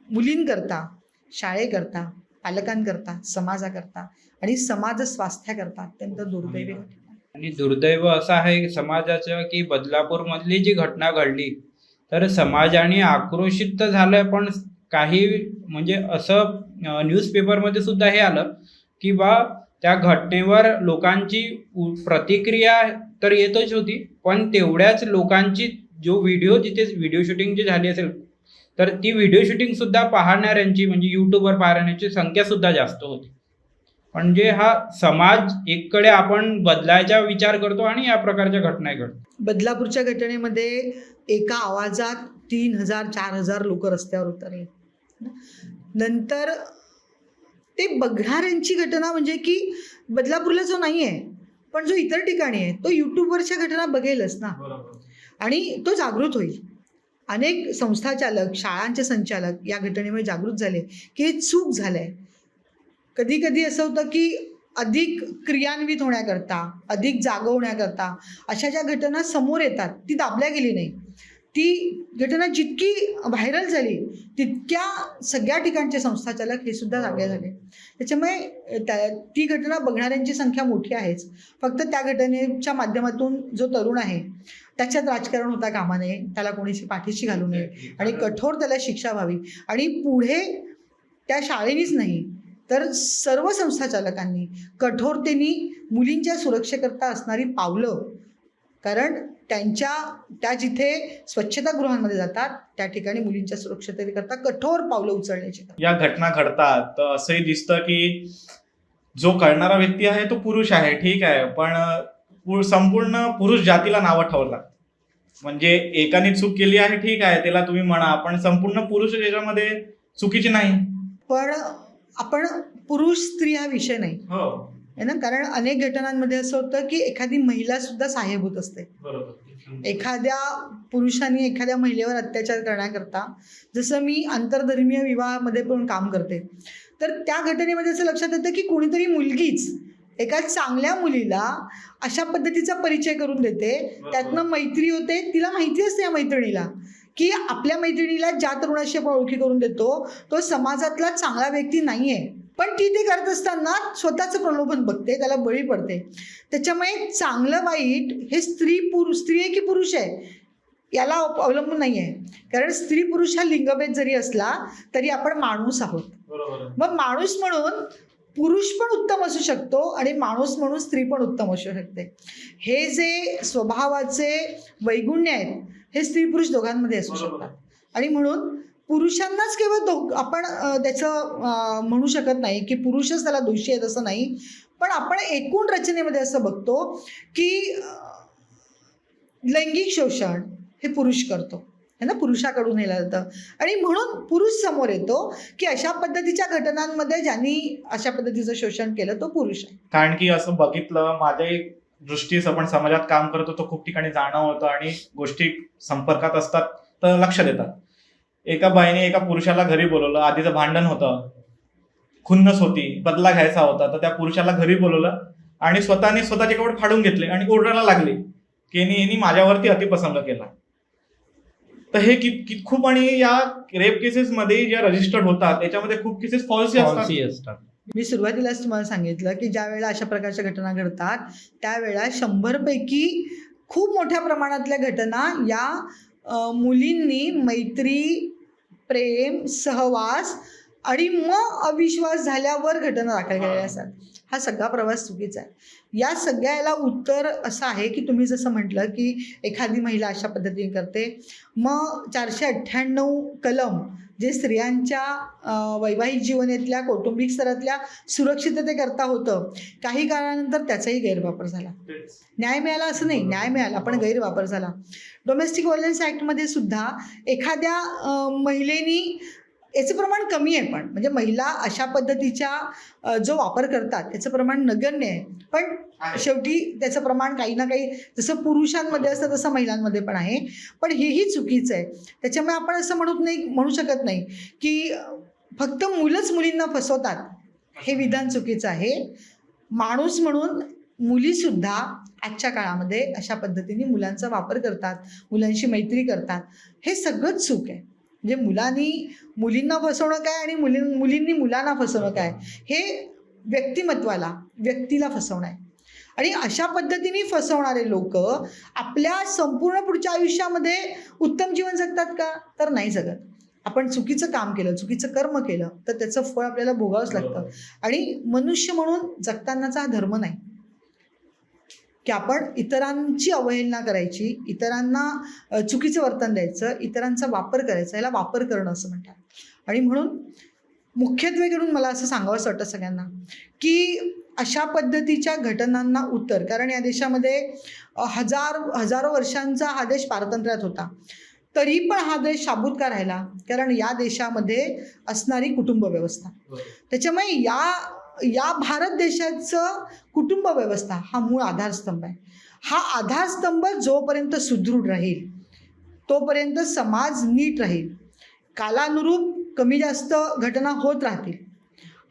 मुलींकरता, शाळेकरता, पालकांकरता, समाजाकरता आणि समाज स्वास्थ्याकरता अत्यंत दुर्दैवी घटना. आणि दुर्दैव असं आहे समाजाचं की बदलापूरमधली जी घटना घडली तर समाजाने आक्रोशित तर झालं, पण काही म्हणजे असं न्यूजपेपरमध्ये सुद्धा हे आलं की बा त्या घटनेवर लोकांची प्रतिक्रिया तर येतच होती, पण तेवढ्याच लोकांची जो व्हिडिओ जिथे व्हिडिओ शूटिंग जी झाली असेल तर ती व्हिडिओ शूटिंग सुद्धा पाहणाऱ्यांची म्हणजे यूट्यूबवर पाहणाऱ्यांची संख्या सुद्धा जास्त होती. म्हणजे हा समाज एककडे आपण बदलायचा विचार करतो आणि या प्रकारच्या घटना घडतात. बदलापूरच्या घटनेमध्ये एका आवाजात 3,000-4,000 लोक रस्त्यावर उतरले. नंतर ते बघणाऱ्यांची घटना म्हणजे की बदलापूरला जो नाही आहे पण जो इतर ठिकाणी आहे तो यूट्यूबवरच्या घटना बघेलच ना, आणि तो जागृत होईल. अनेक संस्थाचालक, शाळांचे संचालक या घटनेमुळे जागृत झाले की हे चूक झालं आहे. कधी कधी असं होतं की अधिक क्रियान्वित होण्याकरता, अधिक जागं होण्याकरता अशा ज्या घटना समोर येतात ती दाबल्या गेली नाही. ती घटना जितकी व्हायरल झाली तितक्या सगळ्या ठिकाणचे संस्थाचालक हे सुद्धा जागे झाले. त्याच्यामुळे ती घटना बघणाऱ्यांची संख्या मोठी आहेच. फक्त त्या घटनेच्या माध्यमातून जो तरुण आहे त्याच्यात राजकारण होता कामा नये, त्याला कोणीशी पाठीशी घालू नये आणि कठोर त्याला शिक्षा व्हावी. आणि पुढे त्या शाळेनीच नाही तर सर्व संस्थाचालकांनी कठोरतेने मुलींच्या सुरक्षेकरता असणारी पावलं, कारण त्या जिथे स्वच्छतागृहांमध्ये जातात त्या ठिकाणी मुलींच्या सुरक्षतेकरता कठोर पावलं उचलण्याची. या घटना घडतात तर असंही दिसतं की जो करणारा व्यक्ती आहे तो पुरुष आहे, ठीक आहे, पण संपूर्ण पुरुष जातीला नावं ठेवतात. म्हणजे एकाने चूक केली आहे, ठीक आहे, त्याला तुम्ही म्हणा, पण संपूर्ण पुरुष याच्यामध्ये चुकीचे नाही. पण आपण पुरुष स्त्री हा विषय नाही आहे ना, कारण अनेक घटनांमध्ये असं होतं की एखादी महिला सुद्धा सहाय्यभूत असते. एखाद्या पुरुषांनी एखाद्या महिलेवर अत्याचार करण्याकरता, जसं मी आंतरधर्मीय विवाहामध्ये पण काम करते, तर त्या घटनेमध्ये असं लक्षात येतं की कोणीतरी मुलगीच एका चांगल्या मुलीला अशा पद्धतीचा परिचय करून देते, त्यातनं मैत्री होते. तिला माहिती असते या मैत्रिणीला की आपल्या मैत्रिणीला ज्या तरुणाशी आपण ओळखी करून देतो तो समाजातला चांगला व्यक्ती नाही आहे, पण ती ते करत असताना स्वतःचं प्रलोभन बघते, त्याला बळी पडते. त्याच्यामुळे चांगलं वाईट हे स्त्री आहे की पुरुष आहे याला अवलंबून नाही आहे. कारण स्त्री पुरुष हा लिंगभेद जरी असला तरी आपण माणूस आहोत. मग माणूस म्हणून पुरुष पण उत्तम असू शकतो आणि माणूस म्हणून स्त्री पण उत्तम असू शकते. हे जे स्वभावाचे वैगुण्य आहेत हे स्त्री पुरुष दोघांमध्ये असू शकतात. आणि म्हणून पुरुषांनाच केवळ आपण त्याचं म्हणू शकत नाही की पुरुषच त्याला दोषी आहेत असं नाही, पण आपण एकूण रचनेमध्ये असं बघतो की लैंगिक शोषण हे पुरुष करतो है ना, पुरुषाकडून हे जातं. आणि म्हणून पुरुष समोर येतो की अशा पद्धतीच्या घटनांमध्ये ज्यांनी अशा पद्धतीचं शोषण केलं तो पुरुष आहे. कारण की असं बघितलं, माझ्या दृष्टीस आपण समाजात काम करतो तो खूप ठिकाणी जाणं होतं आणि गोष्टी संपर्कात असतात तर लक्ष देतात. एका बाईने एका पुरुषाला घरी बोलवलं, आधीचं भांडण होतं, खुन्नस होती, बदला घ्यायचा होता, तर त्या पुरुषाला घरी बोलवलं आणि स्वतःचे कपडे फाडून घेतले आणि ओरडायला लागले की यांनी माझ्यावरती अतिप्रसंग केला. तर हे खूप आणि या रेप केसेसमध्ये ज्या रजिस्टर्ड होतात त्याच्यामध्ये खूप केसेस फॉल्स असतात. पॉलिसी असतात. मी सुरुवातीलाच तुम्हाला सांगितलं की ज्या वेळेला अशा प्रकारच्या घटना घडतात त्यावेळेला 100 पैकी खूप मोठ्या प्रमाणातल्या घटना या मुलींनी मैत्री, प्रेम, सहवास आणि मग अविश्वास झाल्यावर घटना दाखल केलेल्या असतात. हा सगळा प्रवास चुकीचा आहे. या सगळ्याला उत्तर असं आहे की तुम्ही जसं म्हटलं की एखादी महिला अशा पद्धतीने करते, मग 498 कलम जे स्त्रियांच्या वैवाहिक जीवनातल्या कौटुंबिक स्तरातल्या सुरक्षिततेकरता होतं, काही काळानंतर त्याचाही गैरवापर झाला. न्याय मिळाला असं नाही, न्याय मिळाला पण गैरवापर झाला. डोमेस्टिक व्हायलन्स ॲक्टमध्ये सुद्धा एखाद्या महिलेनी याचं प्रमाण कमी आहे, पण म्हणजे महिला अशा पद्धतीच्या जो वापर करतात त्याचं प्रमाण नगण्य आहे, पण शेवटी त्याचं प्रमाण काही ना काही जसं पुरुषांमध्ये असतं तसं महिलांमध्ये पण आहे. पण हेही चुकीचं आहे. त्याच्यामुळे आपण असं म्हणू शकत नाही की फक्त मुलंच मुलींना फसवतात, हे विधान चुकीचं आहे. माणूस म्हणून मुलीसुद्धा आजच्या काळामध्ये अशा पद्धतीने मुलांचा वापर करतात, मुलांशी मैत्री करतात. हे सगळंच चूक आहे. म्हणजे मुलींना फसवणं काय आणि मुलींनी मुलांना फसवणं काय, हे व्यक्तीला फसवणं आहे. आणि अशा पद्धतीने फसवणारे लोक आपल्या संपूर्ण पुढच्या आयुष्यामध्ये उत्तम जीवन जगतात का? तर नाही जगत. आपण चुकीचं काम केलं, चुकीचं कर्म केलं तर त्याचं फळ आपल्याला भोगावंच लागतं. आणि मनुष्य म्हणून जगतानाचा हा धर्म नाही की आपण इतरांची अवहेलना करायची, इतरांना चुकीचं वर्तन द्यायचं, इतरांचा वापर करायचा. याला वापर करणं असं म्हणतात. आणि म्हणून मुख्यत्वे करून मला असं सांगावंसं वाटतं सगळ्यांना की अशा पद्धतीच्या घटनांना उत्तर, कारण या देशामध्ये हजारो वर्षांचा हा देश पारतंत्र्यात होता, तरी पण हा देश शाबूत का राहिला? कारण या देशामध्ये असणारी कुटुंब व्यवस्था. त्याच्यामुळे या भारत देशाचं कुटुंब व्यवस्था हा मूळ आधारस्तंभ आहे. हा आधारस्तंभ जोपर्यंत सुदृढ राहील तोपर्यंत समाज नीट राहील. कालानुरूप कमी जास्त घटना होत राहतील.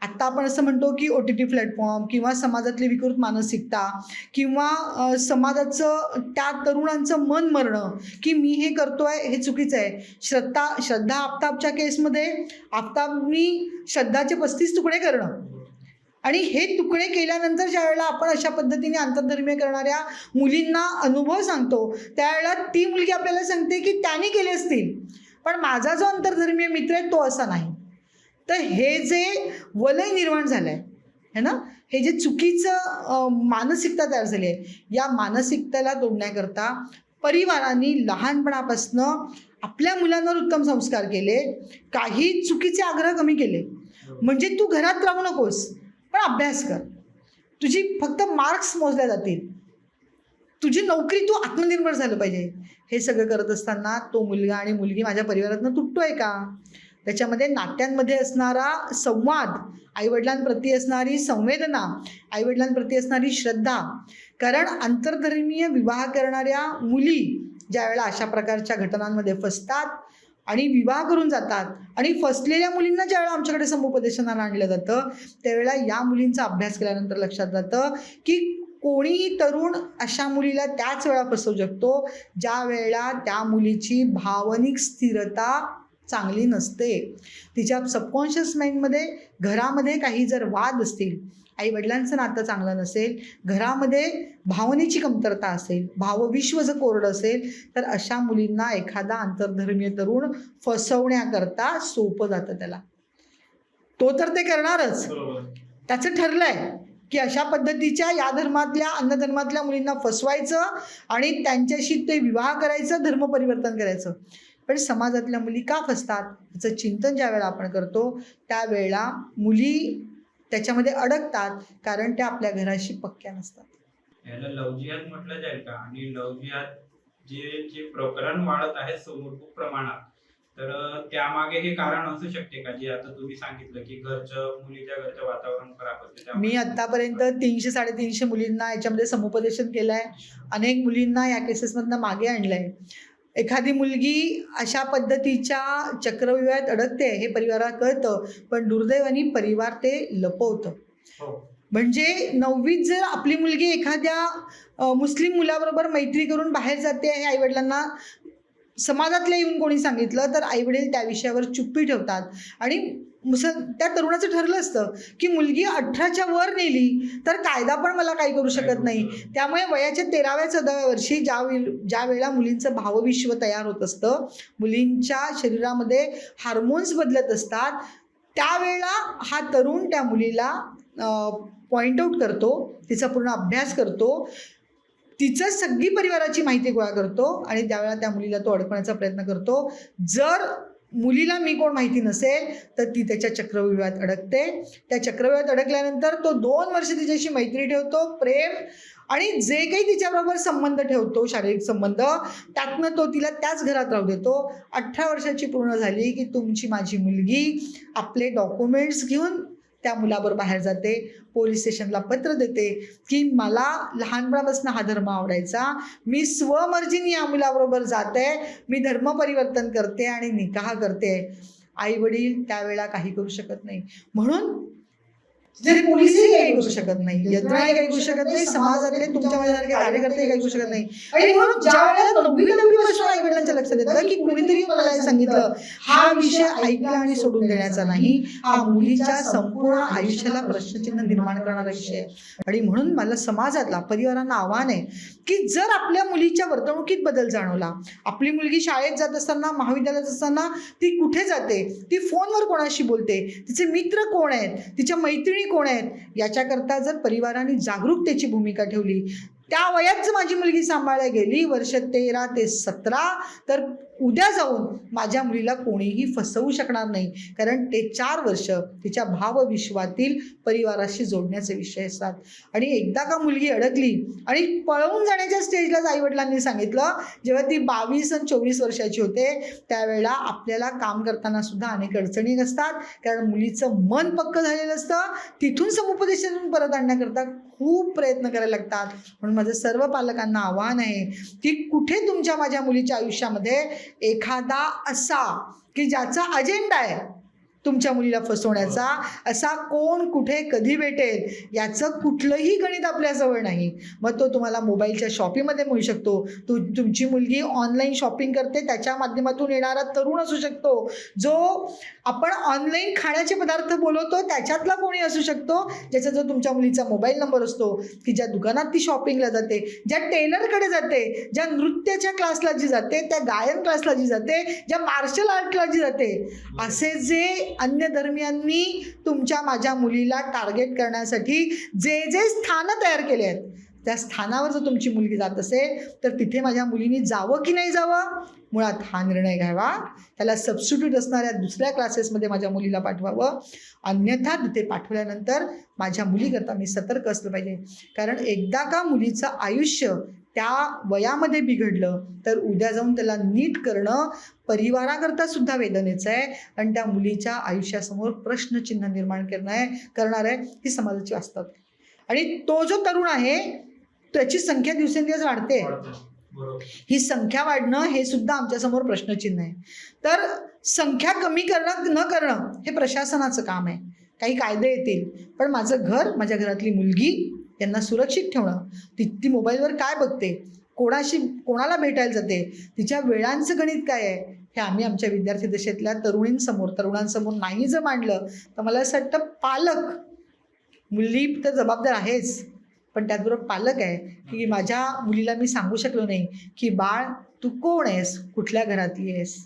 आत्ता आपण असं म्हणतो की OTT प्लॅटफॉर्म किंवा समाजातली विकृत मानसिकता किंवा समाजाचं त्या तरुणांचं मन मरणं की मी हे करतोय हे चुकीचं आहे. श्रद्धा आफताबच्या केसमध्ये आफताबनी श्रद्धाचे 35 तुकडे करणं आणि हे तुकडे केल्यानंतर ज्या वेळेला आपण अशा पद्धतीने आंतरधर्मीय करणाऱ्या मुलींना अनुभव सांगतो त्यावेळेला ती मुलगी आपल्याला सांगते की त्यांनी केले असतील पण माझा जो आंतरधर्मीय मित्र आहे तो असा नाही. तर हे जे वलय निर्माण झालं आहे ना, हे जे चुकीचं मानसिकता तयार झाली आहे, या मानसिकतेला तोडण्याकरता परिवारांनी लहानपणापासनं आपल्या मुलांवर उत्तम संस्कार केले, काही चुकीचे आग्रह कमी केले. म्हणजे तू घरात राहू नकोस पण अभ्यास कर, तुझी फक्त मार्क्स मोजल्या जातील, तुझी नोकरी, तू आत्मनिर्भर झालं पाहिजे. हे सगळं करत असताना तो मुलगा आणि मुलगी माझ्या परिवारातनं तुटतोय का? त्याच्यामध्ये नात्यांमध्ये असणारा संवाद, आईवडिलांप्रती असणारी संवेदना, आईवडिलांप्रती असणारी श्रद्धा. कारण आंतरधर्मीय विवाह करणाऱ्या मुली ज्या वेळेला अशा प्रकारच्या घटनांमध्ये फसतात आणि विवाह करून जातात आणि फसलेल्या मुलींना ज्यावेळेला आमच्याकडे समुपदेशनाला आणलं जातं त्यावेळेला या मुलींचा अभ्यास केल्यानंतर लक्षात जातं की कोणीही तरुण अशा मुलीला त्याच वेळा फसवू शकतो ज्या वेळेला त्या मुलीची भावनिक स्थिरता चांगली नसते. तिच्या सबकॉन्शियस माइंडमध्ये घरामध्ये काही जर वाद असतील, आईवडिलांचं नातं चांगलं नसेल, घरामध्ये भावनेची कमतरता असेल, भावविश्व जर कोरडं असेल तर अशा मुलींना एखादा आंतरधर्मीय तरुण फसवण्याकरता सोपं जातं. त्याला तो तर ते करणारच, त्याचं ठरलं आहे की अशा पद्धतीच्या या धर्मातल्या अन्य धर्मातल्या मुलींना फसवायचं आणि त्यांच्याशी ते विवाह करायचं, धर्म परिवर्तन करायचं. पण समाजातल्या मुली का फसतात याचं चिंतन ज्या वेळेला आपण करतो त्यावेळेला मुली त्याच्यामध्ये अडकतात कारण त्या आपल्या घराशी पक्क्या नसतात. याला लव्ह जिहाद म्हटलं जाईल का? आणि लव्ह जिहाद जे प्रकरण वाढत आहे समोर खूप प्रमाणात, तर त्यामागे हे कारण असू शकते का? जे आता तुम्ही सांगितलं की मुलीच्या घरचं वातावरण खराब होते. मी आतापर्यंत 300-350 मुलींना याच्यामध्ये समुपदेशन केलं आहे, अनेक मुलींना या केसेसमधनं मागे आणलं आहे. एखादी मुलगी अशा पद्धतीच्या चक्रव्यूहात अडकते हे परिवाराला कळतं पण दुर्दैवाने परिवार ते लपवतं. म्हणजे 9वीत जर आपली मुलगी एखाद्या मुस्लिम मुलाबरोबर मैत्री करून बाहेर जाते हे आईवडिलांना समाजातल्या येऊन कोणी सांगितलं तर आईवडील त्या विषयावर चुप्पी ठेवतात आणि त्या तरुणाचं ठरलं असतं की मुलगी 18च्या वर नेली तर कायदा पण मला काही करू शकत नाही. त्यामुळे वयाच्या 13व्या-14व्या वर्षी ज्या वेळेला मुलींचं भावविश्व तयार होत असतं, मुलींच्या शरीरामध्ये हार्मोन्स बदलत असतात, त्यावेळेला हा तरुण त्या मुलीला पॉइंट आऊट करतो, तिचा पूर्ण अभ्यास करतो, तिचं सगळी परिवाराची माहिती गोळा करतो आणि त्यावेळेला त्या मुलीला तो अडकवण्याचा प्रयत्न करतो. जर मुलीला मी कोण माहिती नसेल तर ती त्याच्या चक्रव्यूहात अडकते. त्या चक्रव्यूहात अडकल्यानंतर तो 2 वर्ष तिच्याशी मैत्री ठेवतो, प्रेम आणि जे काही तिच्याबरोबर संबंध ठेवतो, शारीरिक संबंध, त्यातनं तो तिला त्याच घरात राहू देतो. 18 वर्षाची पूर्ण झाली की तुमची माझी मुलगी आपले डॉक्युमेंट्स घेऊन त्या मुलाबरोबर बाहेर जाते, पोलीस स्टेशनला पत्र देते की मला लहानपणापासून हा धर्म आवडायचा, मी स्वमर्जीने या मुलाबरोबर जाते, मी धर्म परिवर्तन करते आणि निकाह करते. आई वडील त्यावेळेला काही करू शकत नाही. म्हणून जे पोलिसही काही करू शकत नाही, यंत्रणाही काही करू शकत नाही, समाजातले तुमच्या माझ्यासारखे कार्यकर्ते काही करू शकत नाही. आणि म्हणून ज्या वेळेला 9वी पासून आई वडिलांच्या लक्षात येतं की कुणीतरी मला हे सांगितलं, हा विषय ऐकला आणि सोडून देण्याचा नाही, हा मुलीच्या संपूर्ण आयुष्याला प्रश्नचिन्ह निर्माण करणारा विषय आहे. आणि म्हणून मला समाजातला, परिवारांना आव्हान आहे की जर आपल्या मुलीच्या वर्तणुकीत बदल जाणवला, आपली मुलगी शाळेत जात असताना, महाविद्यालयात असताना ती कुठे जाते, ती फोनवर कोणाशी बोलते, तिचे मित्र कोण आहेत, तिच्या मैत्रिणी कोण आहेत, याच्याकरता जर परिवाराने जागरूकतेची भूमिका ठेवली, त्या वयात जर माझी मुलगी सांभाळल्या गेली, वर्ष 13 ते 17, तर उद्या जाऊन माझ्या मुलीला कोणीही फसवू शकणार नाही. कारण ते 4 वर्ष तिच्या भावविश्वातील परिवाराशी जोडण्याचे विषय असतात. आणि एकदा का मुलगी अडकली आणि पळवून जाण्याच्या स्टेजलाच आईवडिलांनी सांगितलं, जेव्हा ती 22 आणि 24 वर्षाची होते, त्यावेळेला आपल्याला काम करताना सुद्धा अनेक अडचणी असतात. कारण मुलीचं मन पक्क झालेलं असतं, तिथून समुपदेशातून परत आणण्याकरता खूप प्रयत्न करायला लागतात. म्हणून माझं सर्व पालकांना आव्हान आहे की कुठे तुमच्या माझ्या मुलीच्या आयुष्यामध्ये एखादा असा की ज्याचा अजेंडा आहे तुमच्या मुलीला फसवण्याचा, असा कोण कुठे कधी भेटेल याचं कुठलंही गणित आपल्याजवळ नाही. मग तो तुम्हाला मोबाईलच्या शॉपिंगमध्ये मिळू शकतो, तुमची मुलगी ऑनलाईन शॉपिंग करते त्याच्या माध्यमातून येणारा तरुण असू शकतो, जो आपण ऑनलाईन खाण्याचे पदार्थ बोलवतो त्याच्यातला कोणी असू शकतो, ज्याचा जो तुमच्या मुलीचा मोबाईल नंबर असतो, की ज्या दुकानात ती शॉपिंगला जाते, ज्या टेलरकडे जाते, ज्या नृत्याच्या क्लासला जी जाते, त्या गायन क्लासला जी जाते, ज्या मार्शल आर्टला जी जाते, असे जे अन्य धर्मियांनी तुमच्या माझ्या मुलीला टार्गेट करण्यासाठी जे जे स्थानं तयार केले आहेत, त्या स्थानावर जर तुमची मुलगी जात असेल तर तिथे माझ्या मुलीने जावं की नाही जावं, मुळात हा निर्णय घ्यावा. त्याला सबस्टिट्यूट असणाऱ्या दुसऱ्या क्लासेसमध्ये माझ्या मुलीला पाठवावं. अन्यथा तिथे पाठवल्यानंतर माझ्या मुलीकरता मी सतर्क असलं पाहिजे. कारण एकदा का मुलीचं आयुष्य त्या वयामध्ये बिघडलं तर उद्या जाऊन त्याला नीट करणं परिवाराकरता सुद्धा वेदनेचं आहे आणि त्या मुलीच्या आयुष्यासमोर प्रश्नचिन्ह निर्माण करणार आहे ही समाजाची वास्तव आहे. आणि तो जो तरुण आहे त्याची संख्या दिवसेंदिवस वाढते. ही संख्या वाढणं हे सुद्धा आमच्यासमोर प्रश्नचिन्ह आहे. तर संख्या कमी करणं न करणं हे प्रशासनाचं काम आहे. काही कायदे येतील, पण माझं घर, माझ्या घरातली मुलगी यांना सुरक्षित ठेवणं, ती मोबाईलवर काय बघते, कोणाला भेटायला जाते, तिच्या वेळांचं गणित काय आहे, हे आम्ही आमच्या विद्यार्थी दशेतल्या तरुणांसमोर नाही जर मांडलं तर मला असं वाटतं पालक, मुली तर जबाबदार आहेच, पण त्याचबरोबर पालक आहे की माझ्या मुलीला मी सांगू शकलो नाही की बाळ तू कोण आहेस, कुठल्या घरातली आहेस.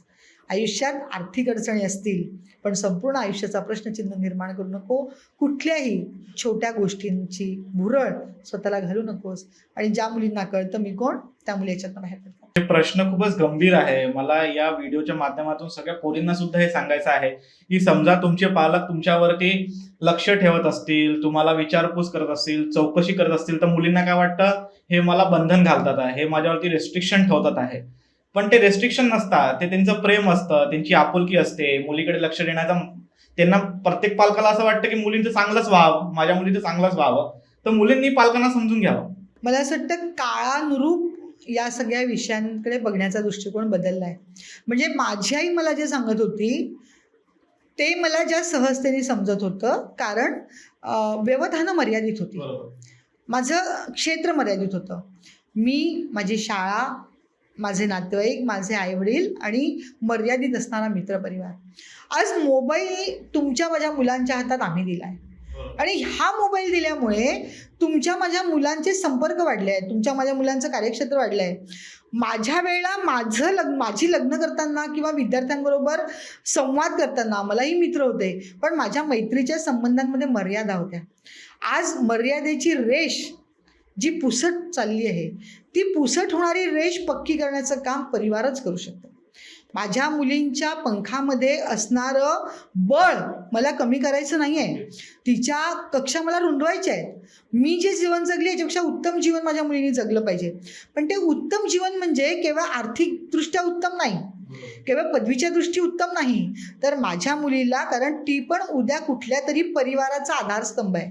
आयुष्यात आर्थिक अडचणी असतील, पण संपूर्ण आयुष्याचा प्रश्नचिन्ह निर्माण करू नको. कुठल्याही छोट्या गोष्टींची भुरळ स्वतःला घालू नकोस. आणि ज्या मुलींना कळतं मी कोण, त्या मुली याच्यातनं बाहेर पडतात. हे प्रश्न खूपच गंभीर आहे. मला या व्हिडिओच्या माध्यमातून सगळ्या पोरींना सुद्धा हे सांगायचं आहे की समजा तुमचे पालक तुमच्यावरती लक्ष ठेवत असतील, तुम्हाला विचारपूस करत असतील, चौकशी करत असतील, तर मुलींना काय वाटतं, हे मला बंधन घालतात आहे, हे माझ्यावरती रेस्ट्रिक्शन ठेवतात आहे. पण ते रेस्ट्रिक्शन नसतात, ते त्यांचं प्रेम असतं, त्यांची आपुलकी असते. मुलीकडे लक्ष देण्याचा त्यांना प्रत्येक पालकाला असं वाटतं की मुलींचं चांगलंच व्हावं, माझ्या मुलीचं चांगलंच व्हावं. तर मुलींनी पालकांना समजून घ्यावं. मला असं वाटतं काळानुरूप या सगळ्या विषयांकडे बघण्याचा दृष्टिकोन बदलला आहे. म्हणजे माझी आई मला जे सांगत होती ते मला ज्या सहजतेने समजत होतं, कारण व्यवधानं मर्यादित होती, माझं क्षेत्र मर्यादित होतं. मी माझी शाळा, माझे नातेवाईक, माझे आईवडील आणि मर्यादित असणारा मित्रपरिवार. आज मोबाईल तुमच्या माझ्या मुलांच्या हातात आम्ही दिला आहे आणि हा मोबाईल दिल्यामुळे तुमच्या माझ्या मुलांचे संपर्क वाढले आहेत, तुमच्या माझ्या मुलांचं कार्यक्षेत्र वाढलं आहे. माझ्या वेळेला माझी लग्न करताना किंवा विद्यार्थ्यांबरोबर संवाद करताना मलाही मित्र होते, पण माझ्या मैत्रीच्या संबंधांमध्ये मर्यादा होत्या. आज मर्यादेची रेष जी पुसट चालली आहे, ती पुसट होणारी रेष पक्की करण्याचं काम परिवारच करू शकतो. माझ्या मुलींच्या पंखामध्ये असणारं बळ मला कमी करायचं नाही आहे, तिच्या कक्षा मला रुंदवायच्या आहेत. मी जे जीवन जगले याच्यापेक्षा उत्तम जीवन माझ्या मुलींनी जगलं पाहिजे. पण ते उत्तम जीवन म्हणजे केवळ आर्थिकदृष्ट्या उत्तम नाही, केवळ पदवीच्या दृष्टी उत्तम नाही, तर माझ्या मुलीला, कारण ती पण उद्या कुठल्या तरी परिवाराचा आधारस्तंभ आहे,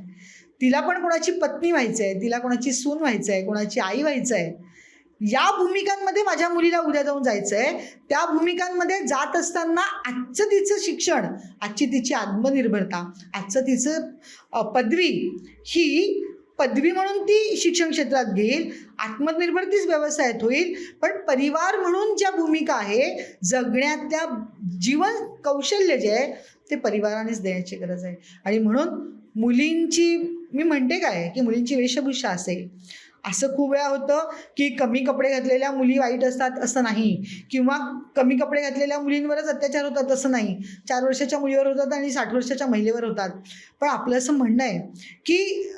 तिला पण कोणाची पत्नी व्हायचं आहे, तिला कोणाची सून व्हायचं आहे, कोणाची आई व्हायचं आहे. या भूमिकांमध्ये माझ्या मुलीला उद्या जाऊन जायचं आहे. त्या भूमिकांमध्ये जात असताना आजचं तिचं शिक्षण, आजची तिची आत्मनिर्भरता, आजचं तिचं पदवी, ही पदवी म्हणून ती शिक्षण क्षेत्रात घेईल, आत्मनिर्भर तीच व्यवसायात होईल, पण परिवार म्हणून ज्या भूमिका आहे, जगण्यातल्या जीवन कौशल्य जे आहे ते परिवारानेच देण्याची गरज आहे. आणि म्हणून मुलींची, मी म्हणते काय की मुलींची वेशभूषा असेल. असं खूप वेळा होतं की कमी कपडे घातलेल्या मुली वाईट असतात असं नाही, किंवा कमी कपडे घातलेल्या मुलींवरच अत्याचार होतात असं नाही. 4 वर्षाच्या मुलीवर होतात आणि 60 वर्षाच्या महिलेवर होतात. पण आपलं असं म्हणणं आहे की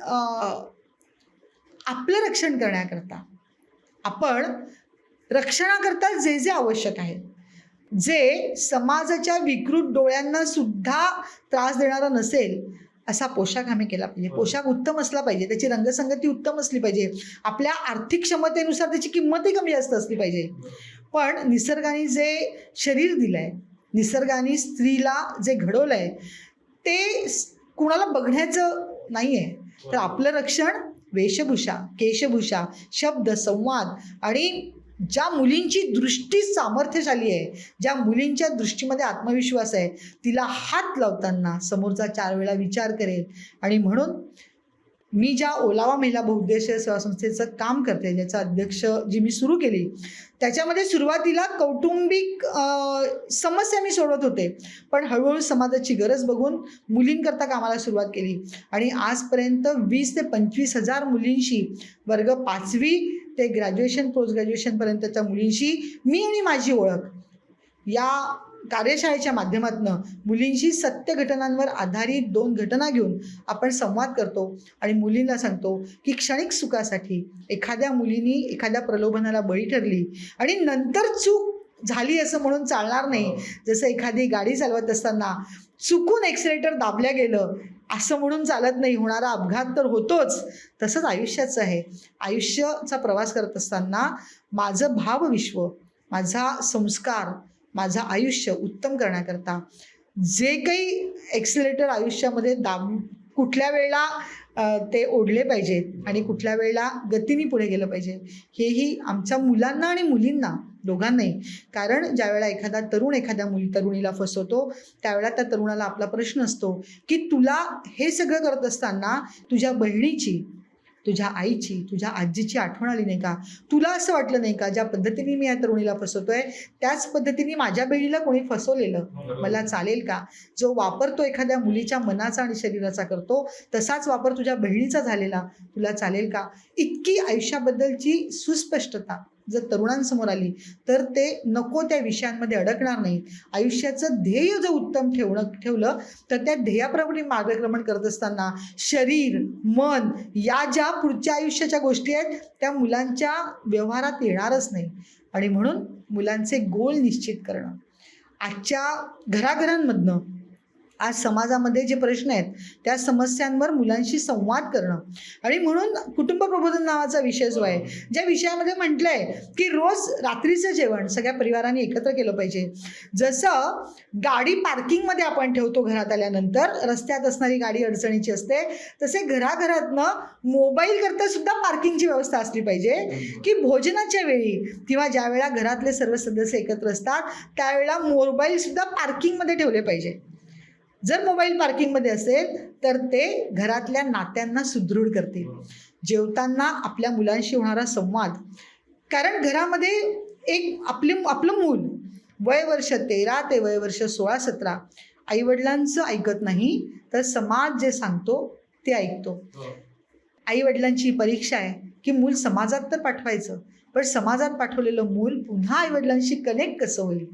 आपलं रक्षण करण्याकरता, आपण रक्षणाकरता जे जे आवश्यक आहे, जे समाजाच्या विकृत डोळ्यांना सुद्धा त्रास देणारा नसेल असा पोशाख आम्ही केला पाहिजे. पोशाख उत्तम असला पाहिजे, त्याची रंगसंगती उत्तम असली पाहिजे, आपल्या आर्थिक क्षमतेनुसार त्याची किंमतही कमी जास्त असली पाहिजे. पण निसर्गाने जे शरीर दिलं आहे, निसर्गाने स्त्रीला जे घडवलं आहे, ते कुणाला बघण्याचं नाही आहे. तर आपलं रक्षण वेशभूषा, केशभूषा, शब्द, संवाद, आणि ज्या मुलींची दृष्टी सामर्थ्यशाली आहे, ज्या मुलींच्या दृष्टीमध्ये आत्मविश्वास आहे, तिला हात लावताना समोरचा 4 वेळा विचार करेल. आणि म्हणून मी ज्या ओलावा महिला बहुउद्देशीय सेवा संस्थेचं काम करते, ज्याचं अध्यक्ष जी मी सुरू केली, त्याच्यामध्ये सुरुवातीला कौटुंबिक समस्या मी सोडवत होते, पण हळूहळू समाजाची गरज बघून मुलींकरता कामाला सुरुवात केली. आणि आजपर्यंत 20 ते 25 हजार मुलींशी, वर्ग 5वी ते ग्रॅज्युएशन, पोस्ट ग्रॅज्युएशनपर्यंतच्या मुलींशी मी आणि माझी ओळख या कार्यशाळेच्या माध्यमातून मुलींशी सत्य घटनांवर आधारित 2 घटना घेऊन आपण संवाद करतो आणि मुलींना सांगतो की क्षणिक सुखासाठी एखाद्या मुलीनी एखाद्या प्रलोभनाला बळी ठरली आणि नंतर चूक झाली असं म्हणून चालणार नाही. जसं एखादी गाडी चालवत असताना चुकून एक्सिलेटर दाबल्या गेलं असं म्हणून चालत नाही, होणारा अपघात तर होतोच. तसंच आयुष्याचं आहे. आयुष्याचा प्रवास करत असताना माझं भावविश्व, माझा संस्कार, माझं आयुष्य उत्तम करण्याकरता जे काही एक्सिलेटर आयुष्यामध्ये कुठल्या वेळेला ते ओढले पाहिजेत आणि कुठल्या वेळेला गतीने पुढे गेलं पाहिजे, हेही आमच्या मुलांना आणि मुलींना दोघांनाही. कारण ज्यावेळेला एखादा तरुण एखाद्या तरुणीला फसवतो, त्यावेळेला त्या तरुणाला आपला प्रश्न असतो की तुला हे सगळं करत असताना तुझ्या बहिणीची, तुझ्या आईची, तुझ्या आजीची आठवण आली नाही का? तुला असं वाटलं नाही का ज्या पद्धतीने मी या तरुणीला फसवतोय त्याच पद्धतीने माझ्या बहिणीला कोणी फसवलेलं, मला चालेल का? जो वापर तो एखाद्या मुलीच्या मनाचा आणि शरीराचा करतो, तसाच वापर तुझ्या बहिणीचा झालेला तुला चालेल का? इतकी आयुष्याबद्दलची सुस्पष्टता जर तरुणांसमोर आली तर ते नको त्या विषयांमध्ये अडकणार नाही. आयुष्याचं ध्येय जर उत्तम ठेवलं तर त्या ध्येयाप्रमाणे मार्गक्रमण करत असताना शरीर, मन या ज्या पुढच्या आयुष्याच्या गोष्टी आहेत त्या मुलांच्या व्यवहारात येणारच नाही. आणि म्हणून मुलांचे गोल निश्चित करणं, आजच्या घराघरांमधनं आज समाजामध्ये जे प्रश्न आहेत त्या समस्यांवर मुलांशी संवाद करणं. आणि म्हणून कुटुंब प्रबोधन नावाचा विषय जो आहे, ज्या विषयामध्ये म्हटलं आहे की रोज रात्रीचं जेवण सगळ्या परिवाराने एकत्र केलं पाहिजे. जसं गाडी पार्किंगमध्ये आपण ठेवतो घरात आल्यानंतर, रस्त्यात असणारी गाडी अडचणीची असते, तसे घराघरातनं मोबाईल करता सुद्धा पार्किंगची व्यवस्था असली पाहिजे की भोजनाच्या वेळी किंवा ज्या वेळा घरातले सर्व सदस्य एकत्र असतात त्यावेळेला मोबाईलसुद्धा पार्किंगमध्ये ठेवले पाहिजे. जर मोबाईल पार्किंगमध्ये असेल तर ते घरातल्या नात्यांना सुदृढ करतील. जेवताना आपल्या मुलांशी होणारा संवाद, कारण घरामध्ये आपलं मूल वय वर्ष 13 ते वय वर्ष 16-17 आईवडिलांचं ऐकत नाही, तर समाज जे सांगतो ते ऐकतो. आईवडिलांची परीक्षा आहे की मूल समाजात तर पाठवायचं, पण समाजात पाठवलेलं मूल पुन्हा आईवडिलांशी कनेक्ट कसं होईल.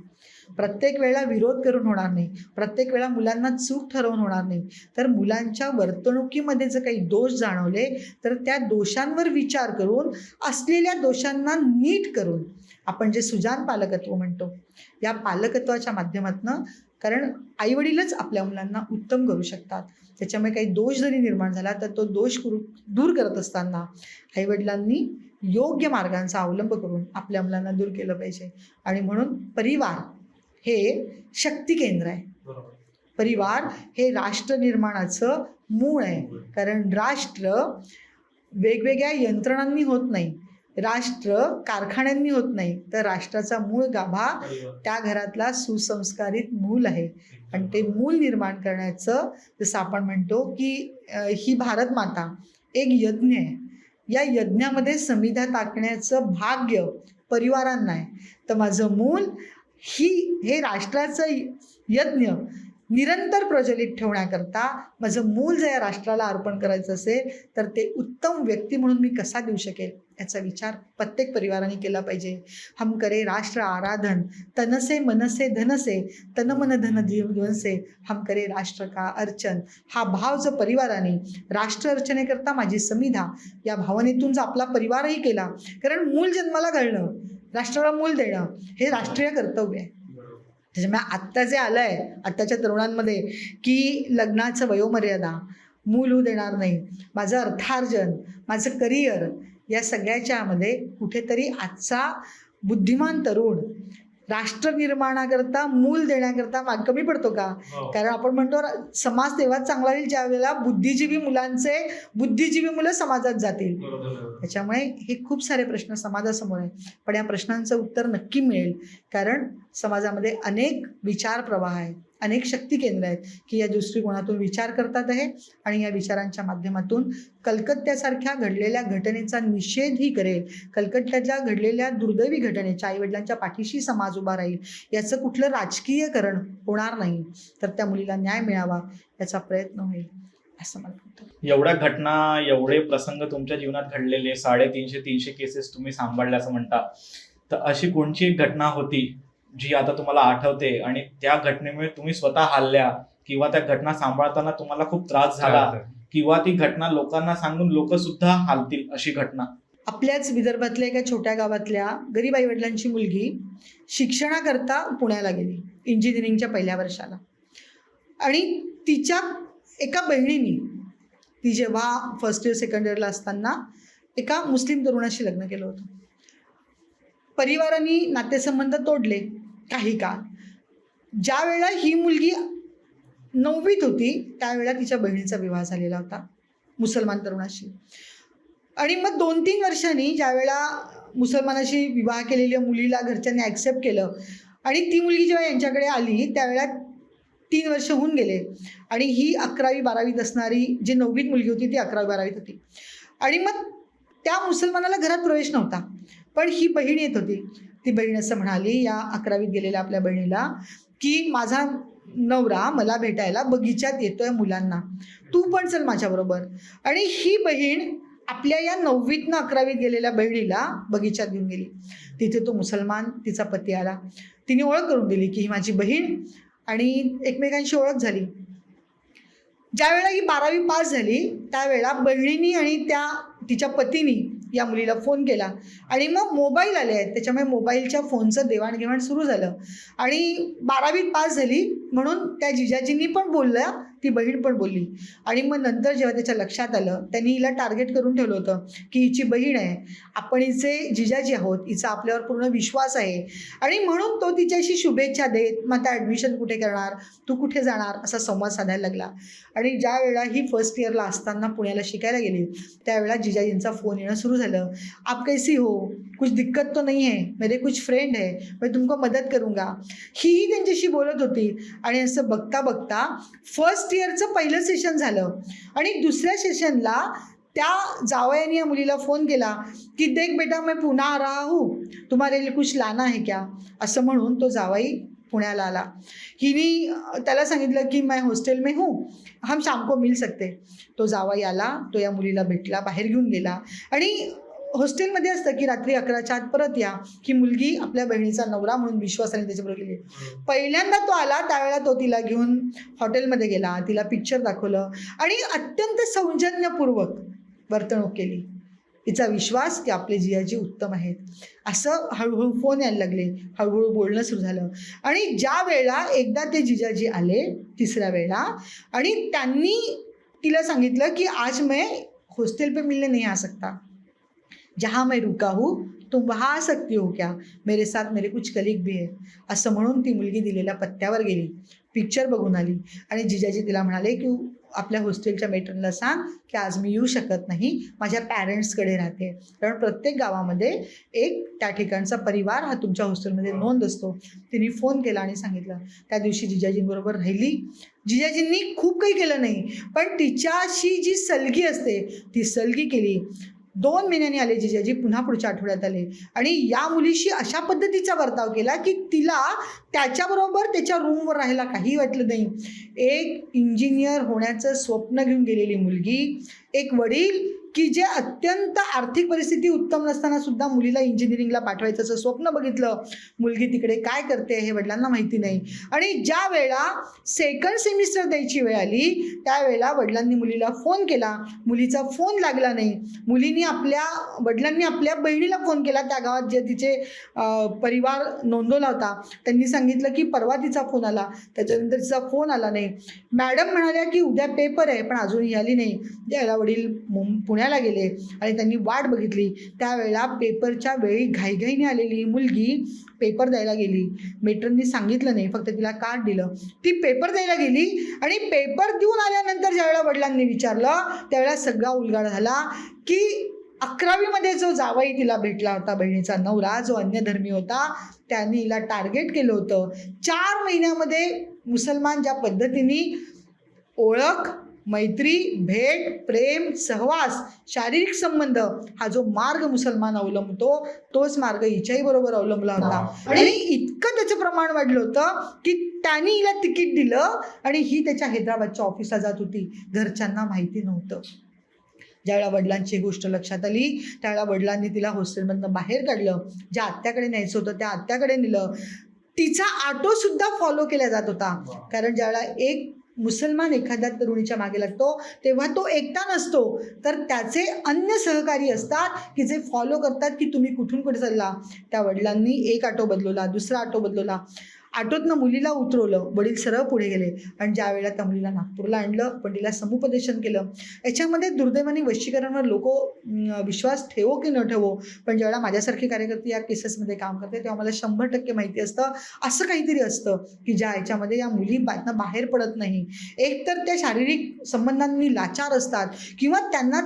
प्रत्येक वेळा विरोध करून होणार नाही, प्रत्येक वेळा मुलांना चूक ठरवून होणार नाही. तर मुलांच्या वर्तणुकीमध्ये जर काही दोष जाणवले तर त्या दोषांवर विचार करून, असलेल्या दोषांना नीट करून, आपण जे सुजान पालकत्व म्हणतो, या पालकत्वाच्या माध्यमातून, कारण आईवडीलच आपल्या मुलांना उत्तम करू शकतात. त्याच्यामुळे काही दोष जरी निर्माण झाला तर तो दोष दूर करत असताना आईवडिलांनी योग्य मार्गांचा अवलंब करून आपल्या मुलांना दूर केलं पाहिजे. आणि म्हणून परिवार हे शक्ती केंद्र आहे. परिवार हे राष्ट्र निर्माणाचं मूळ आहे. कारण राष्ट्र वेगवेगळ्या यंत्रणांनी होत नाही, राष्ट्र कारखान्यांनी होत नाही, तर राष्ट्राचा मूळ गाभा त्या घरातला सुसंस्कारित मूल आहे. आणि ते मूल निर्माण करण्याचं, जसं आपण म्हणतो की ही भारत माता एक यज्ञ आहे, या यज्ञामध्ये समिधा टाकण्याचं भाग्य परिवारांना आहे. तर माझं मूल हे राष्ट्राचं यज्ञ निरंतर प्रज्वलित ठेवण्याकरता माझं मूल जर या राष्ट्राला अर्पण करायचं असेल तर ते उत्तम व्यक्ती म्हणून मी कसा देऊ शकेल याचा विचार प्रत्येक परिवाराने केला पाहिजे. हम करे राष्ट्र आराधन, तनसे मनसे धनसे, तन मन धन दिवसे, हम करे राष्ट्र का अर्चन. हा भाव जर परिवाराने राष्ट्र अर्चनेकरता माझी समिधा या भावनेतून जर आपला परिवारही केला, कारण मूल जन्माला घालणं, राष्ट्राला मूल देणं हे राष्ट्रीय कर्तव्य आहे. त्याच्यामुळे आत्ता जे आलं आहे आत्ताच्या तरुणांमध्ये की लग्नाचं वयोमर्यादा, मूल होऊ देणार नाही, माझं अर्थार्जन, माझं करिअर, या सगळ्याच्यामध्ये कुठेतरी आजचा बुद्धिमान तरुण राष्ट्र निर्माणाकरता, मूल देण्याकरता कमी पडतो का? कारण आपण म्हणतो समाज तेव्हाच चांगला होईल ज्या वेळेला बुद्धिजीवी मुलं समाजात जातील. त्याच्यामुळे हे खूप सारे प्रश्न समाजासमोर आहे, पण या प्रश्नांचं उत्तर नक्की मिळेल. कारण समाजामध्ये अनेक विचार प्रवाह आहेत, अनेक शक्ती केंद्र आहेत की या दृष्टिकोनातून विचार करतात आहे आणि या विचारांच्या माध्यमातून कलकत्त्यासारख्या घडलेल्या घटनेचा निषेधही करेल. कलकत्त्यातल्या घडलेल्या दुर्दैवी घटनेच्या आईवडिलांच्या पाठीशी समाज उभा राहील. याचं कुठलं राजकीयकरण होणार नाही, तर त्या मुलीला न्याय मिळावा याचा प्रयत्न होईल असं मला वाटतं. एवढ्या घटना, एवढे प्रसंग तुमच्या जीवनात घडलेले, 350 केसेस तुम्ही सांभाळल्या असं म्हणता, तर अशी कोणची एक घटना होती जी आता तुम्हाला आठवते आणि त्या घटनेमुळे तुम्ही स्वतः हालल्या किंवा त्या घटना सांभाळताना तुम्हाला खूप त्रास झाला किंवा ती घटना लोकांना सांगून लोक सुद्धा हालतील अशी घटना? आपल्याच विदर्भातल्या एका छोट्या गावातल्या गरीब आईवडिलांची मुलगी शिक्षणाकरता पुण्याला गेली इंजिनिअरिंगच्या पहिल्या वर्षाला, आणि तिच्या एका बहिणीने, ती जेव्हा फर्स्ट इयर सेकंड इयरला असताना एका मुस्लिम तरुणाशी लग्न केलं होतं. परिवारांनी नातेसंबंध तोडले काही काळ. ज्या वेळेला ही मुलगी 9वीत होती त्यावेळेला तिच्या बहिणीचा विवाह झालेला होता मुसलमान तरुणाशी. आणि मग 2-3 वर्षांनी ज्यावेळेला मुसलमानाशी विवाह केलेल्या मुलीला घरच्यांनी ॲक्सेप्ट केलं आणि ती मुलगी जेव्हा यांच्याकडे आली त्यावेळेला 3 वर्ष होऊन गेले आणि ही 11वी-12वीत असणारी, जी 9वीत मुलगी होती ती 11वी-12वीत होती. आणि मग त्या मुसलमानाला घरात प्रवेश नव्हता, पण ही बहीण येत होती. ती बहीण असं म्हणाली या 11वीत गेलेल्या आपल्या बहिणीला की माझा नवरा मला भेटायला बगीच्यात येतोय मुलांना, तू पण चल माझ्याबरोबर. आणि ही बहीण आपल्या या 9वीतनं 11वीत गेलेल्या बहिणीला बगीच्यात घेऊन गेली. तिथे तो मुसलमान, तिचा पती आला. तिने ओळख करून दिली की ही माझी बहीण, आणि एकमेकांशी ओळख झाली. ज्यावेळेला ही 12वी पास झाली त्यावेळेला बहिणीनी आणि तिच्या पतीनी या मुलीला फोन केला आणि मग मोबाईल आले आहेत त्याच्यामुळे मोबाईलच्या फोनचं देवाणघेवाण सुरू झालं. आणि 12वीत पास झाली म्हणून त्या जिजाजींनी पण बोलल्या, ती बहीण पण बोलली. आणि मग नंतर जेव्हा त्याच्या लक्षात आलं, त्यांनी हिला टार्गेट करून ठेवलं होतं की हिची बहीण आहे, आपण हिचे जिजाजी आहोत, हिचा आपल्यावर पूर्ण विश्वास आहे, आणि म्हणून तो तिच्याशी शुभेच्छा देत मग त्या ॲडमिशन कुठे करणार, तू कुठे जाणार असा संवाद साधायला लागला. आणि ज्या वेळेला ही फर्स्ट इयरला असताना पुण्याला शिकायला गेली त्यावेळेला जिजाजींचा फोन येणं सुरू झालं. आप कैसी हो, कुछ दिक्कत तो नहीं है, मेरे कुछ फ्रेंड है, मैं तुमको मदत करूँगा. ही त्यांच्याशी बोलत होती. आणि असं बघता बघता फर्स्ट इयरचं पहिलं सेशन झालं आणि दुसऱ्या सेशनला त्या जावयाने या मुलीला फोन केला की देख बेटा मैं पुणे आ रहा हूँ, तुम्हारे लिए कुछ लाना है क्या, असं म्हणून तो जावाई पुण्याला आला. हिने त्याला सांगितलं की मैं हॉस्टेल में हूँ, हम शाम को मिल सकते. तो जावाई आला, तो या मुलीला भेटला, बाहेर घेऊन गेला. आणि हॉस्टेलमध्ये असतं की रात्री 11च्या आत परत या. ही मुलगी आपल्या बहिणीचा नवरा म्हणून विश्वासाने त्याच्याबरोबर गेली. पहिल्यांदा तो आला त्यावेळेला तो तिला घेऊन हॉटेलमध्ये गेला, तिला पिक्चर दाखवलं आणि अत्यंत सौजन्यपूर्वक वर्तणूक केली. तिचा विश्वास की आपले जिजाजी उत्तम आहेत. असं हळूहळू फोन यायला लागले, हळूहळू बोलणं सुरू झालं. आणि ज्या वेळेला एकदा ते जिजाजी आले तिसऱ्या वेळेला आणि त्यांनी तिला सांगितलं की आज मैं हॉस्टेल पे मिलने नहीं आ सकता, जहाँ मैं रुका हूँ तुम वहाँ आ सकती हो क्या, मेरे साथ मेरे कुछ कलीग भी है. असं म्हणून ती मुलगी दिलेल्या पत्त्यावर गेली, पिक्चर बघून आली. आणि जिजाजी तिला म्हणाले की आपल्या हॉस्टेलच्या मेट्रनला सांग की आज मी येऊ शकत नाही, माझ्या पॅरेंट्सकडे राहते. कारण प्रत्येक गावामध्ये एक त्या ठिकाणचा परिवार हा तुमच्या हॉस्टेलमध्ये नोंद असतो. तिने फोन केला आणि सांगितलं. त्या दिवशी जिजाजींबरोबर राहिली. जिजाजींनी खूप काही केलं नाही, पण तिच्याशी जी सलगी असते ती सलगी केली. 2 महिन्यांनी आले जिजाजी, पुन्हा पुढच्या आठवड्यात आले आणि या मुलीशी अशा पद्धतीचा वर्ताव केला की तिला त्याच्याबरोबर त्याच्या रूमवर राहायला काही वाटलं नाही. एक इंजिनियर होण्याचं स्वप्न घेऊन गेलेली मुलगी, एक वडील की जे अत्यंत आर्थिक परिस्थिती उत्तम नसताना सुद्धा मुलीला इंजिनिअरिंगला पाठवायचं असं स्वप्न बघितलं. मुलगी तिकडे काय करते हे वडिलांना माहिती नाही. आणि ज्या वेळेला सेकंड सेमिस्टर द्यायची वेळ आली त्यावेळेला वडिलांनी मुलीला फोन केला, मुलीचा फोन लागला नाही. वडिलांनी आपल्या बहिणीला फोन केला, त्या गावात जे तिचे परिवार नोंदवला होता. त्यांनी सांगितलं की परवा तिचा फोन आला, त्याच्यानंतर तिचा फोन आला नाही. मॅडम म्हणाल्या की उद्या पेपर आहे, पण अजूनही आली नाही. त्यावेळेला वडील पुण्याला गेले आणि त्यांनी वाट बघितली. त्यावेळेला पेपरच्या वेळी घाईघाईने आलेली मुलगी पेपर द्यायला गेली. मेट्रननी सांगितलं नाही, फक्त तिला कार्ड दिलं. ती पेपर द्यायला गेली आणि पेपर देऊन आल्यानंतर ज्यावेळेला वडिलांनी विचारलं त्यावेळेला सगळा उलगडा झाला की 11वीमध्ये जो जावई तिला भेटला होता, बहिणीचा नवरा, जो अन्यधर्मी होता, त्यांनी हिला टार्गेट केलं होतं. 4 महिन्यामध्ये मुसलमान ज्या पद्धतीने ओळख, मैत्री, भेट, प्रेम, सहवास, शारीरिक संबंध हा जो मार्ग मुसलमान अवलंबतो तोच मार्ग हिच्याही बरोबर अवलंबला होता. आणि इतकं त्याचं प्रमाण वाढलं होतं की त्यांनी हिला तिकीट दिलं आणि ही त्याच्या हैदराबादच्या ऑफिसला जात होती. घरच्यांना माहिती नव्हतं. ज्यावेळेला वडिलांची गोष्ट लक्षात आली त्यावेळेला वडिलांनी तिला हॉस्टेलमधनं बाहेर काढलं. ज्या आत्याकडे न्यायचं होतं त्या आत्याकडे नेलं. तिचा ऑटोसुद्धा फॉलो केला जात होता. कारण ज्यावेळेला एक मुसलमान एखाद्या तरुणीच्या मागे लागतो तेव्हा तो एकटा नसतो, तर त्याचे अन्य सहकारी असतात की जे फॉलो करतात की तुम्ही कुठून कुठे चालला. त्या वडिलांनी एक ऑटो बदलवला, दुसरा ऑटो बदलवला. ऑटोतनं मुलीला उतरवलं, वडील सरळ पुढे गेले आणि ज्या वेळेला त्या मुलीला नागपूरला आणलं, पण तिला समुपदेशन केलं. याच्यामध्ये दुर्दैवाने वशीकरणावर लोक विश्वास ठेवो की न ठेवो, पण ज्यावेळेला माझ्यासारखे कार्यकर्ते या केसेसमध्ये काम करते तेव्हा मला 100% माहिती असतं असं काहीतरी असतं की ज्या याच्यामध्ये या मुली बाहेर पडत नाही. एकतर त्या शारीरिक संबंधांनी लाचार असतात किंवा त्यांना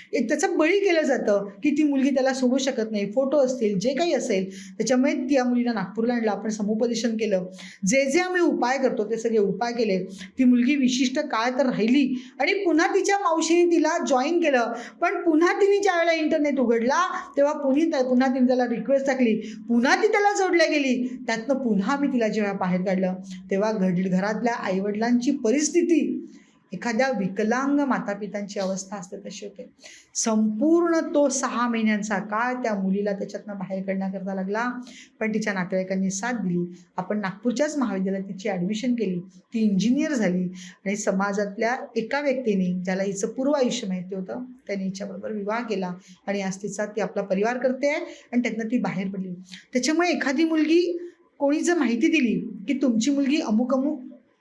त्याचं बळी केलं जातं की ती मुलगी त्याला सोडू शकत नाही. फोटो असतील, जे काही असेल, त्याच्यामुळे त्या मुलीला नागपूरला आणलं. आपण समुपदेशन केलं, जे आम्ही उपाय करतो ते सगळे उपाय केले. ती मुलगी विशिष्ट काळ तर राहिली आणि पुन्हा तिच्या मावशीने तिला जॉईन केलं. पण पुन्हा तिने ज्या वेळेला इंटरनेट उघडला तेव्हा पुन्हा तिने त्याला रिक्वेस्ट टाकली, पुन्हा ती त्याला जोडल्या गेली. त्यातनं पुन्हा मी तिला जेव्हा बाहेर काढलं तेव्हा घरातल्या आईवडिलांची परिस्थिती एखाद्या विकलांग मातापितांची अवस्था असते तशी होते. संपूर्ण तो 6 महिन्यांचा काळ त्या मुलीला त्याच्यातनं बाहेर काढण्याकरता लागला. पण तिच्या नातेवाईकांनी साथ दिली. आपण नागपूरच्याच महाविद्यालयात तिची ॲडमिशन केली, ती इंजिनियर झाली आणि समाजातल्या एका व्यक्तीने, ज्याला हिचं पूर्व आयुष्य माहिती होतं, त्याने हिच्याबरोबर विवाह केला आणि आज ती आपला परिवार करते आहे आणि त्यातनं ती बाहेर पडली. त्याच्यामुळे एखादी मुलगी कोणी जर माहिती दिली की तुमची मुलगी अमुक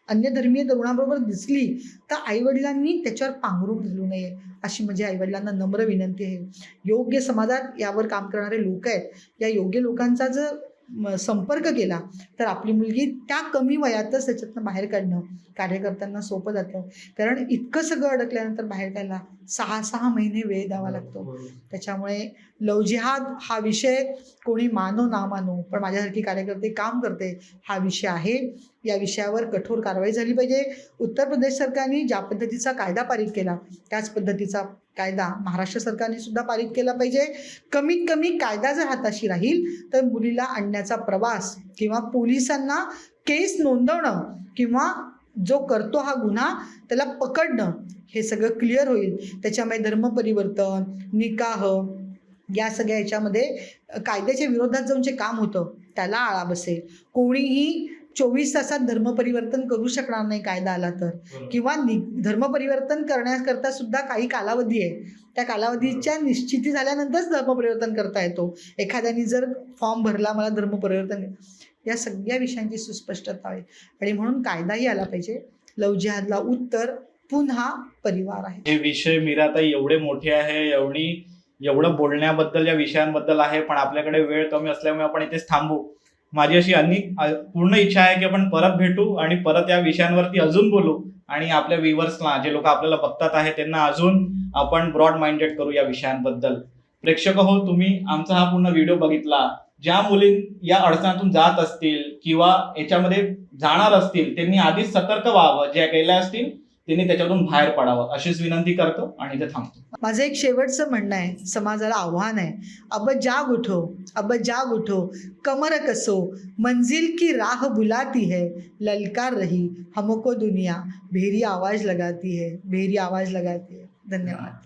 अन्य धर्मीय तरुणाबरोबर दिसली तर आईवडिलांनी त्याच्यावर पांघरून घालू नये, अशी म्हणजे आईवडिलांना नम्र विनंती आहे. योग्य समाजात यावर काम करणारे लोक आहेत, या योग्य लोकांचा जर संपर्क केला तर आपली मुलगी त्या कमी वयातच त्याच्यातनं बाहेर काढणं कार्यकर्त्यांना सोपं जातं. कारण इतकं सगळं अडकल्यानंतर बाहेर काढायला 6 महिने वेळ द्यावा लागतो. त्याच्यामुळे लव जिहाद हा विषय कोणी मानो ना मानो, पण माझ्यासारखी कार्यकर्ते काम करते, हा विषय आहे. या विषयावर कठोर कारवाई झाली पाहिजे. उत्तर प्रदेश सरकारने ज्या पद्धतीचा कायदा पारित केला त्याच पद्धतीचा कायदा महाराष्ट्र सरकारने सुद्धा पारित केला पाहिजे. कमीत कमी कायदा जर हाताशी राहील तर मुलीला आणण्याचा प्रवास किंवा पोलिसांना केस नोंदवणं किंवा जो करतो हा गुन्हा त्याला पकडणं हे सगळं क्लिअर होईल. त्याच्यामुळे धर्मपरिवर्तन, निकाह या सगळ्या याच्यामध्ये कायद्याच्या विरोधात जाऊन जे काम होतं त्याला आळा बसेल. कोणीही 24 तासात धर्मपरिवर्तन करू शकणार नाही कायदा आला तर, किंवा धर्मपरिवर्तन करण्याकरता सुद्धा काही कालावधी आहे. त्या कालावधीच्या निश्चिती झाल्यानंतरच धर्मपरिवर्तन करता येतो. एखाद्याने जर फॉर्म भरला मला धर्मपरिवर्तन, या सगळ्या विषयांची सुस्पष्टता आहे आणि म्हणून कायदाही आला पाहिजे. लव्ह जिहादला उत्तर पुन्हा परिवार आहे. हे विषय मीराताई एवढे मोठे आहे, एवढं बोलण्याबद्दल या विषयांबद्दल आहे, पण आपल्याकडे वेळ कमी असल्यामुळे आपण इथेच थांबू. माझी अशी पूर्ण इच्छा आहे की आपण परत भेटू आणि परत या विषयांवरती अजून बोलू आणि आपल्या व्ह्युअर्सला, जे लोक आपल्याला बघतात आहे त्यांना अजून आपण ब्रॉड माइंडेड करू या विषयांबद्दल. प्रेक्षक हो, तुम्ही आमचा हा पूर्ण व्हिडिओ बघितला. ज्या मुली या अडचणातून जात असतील किंवा याच्यामध्ये जाणार असतील त्यांनी आधीच सतर्क व्हावं. ज्या गेल्या असतील त्यांनी त्याच्यातून बाहेर पडावं अशीच विनंती करतो आणि इथे थांबतो. माझं एक शेवटचं म्हणणं आहे, समाजाला आव्हान आहे. अब जाग उठो, अब जाग उठो, कमर कसो, मंजिल की राह बुलाती है, ललकार रही हमको दुनिया, भेरी आवाज लगाती है, भेरी आवाज लगाती है. धन्यवाद.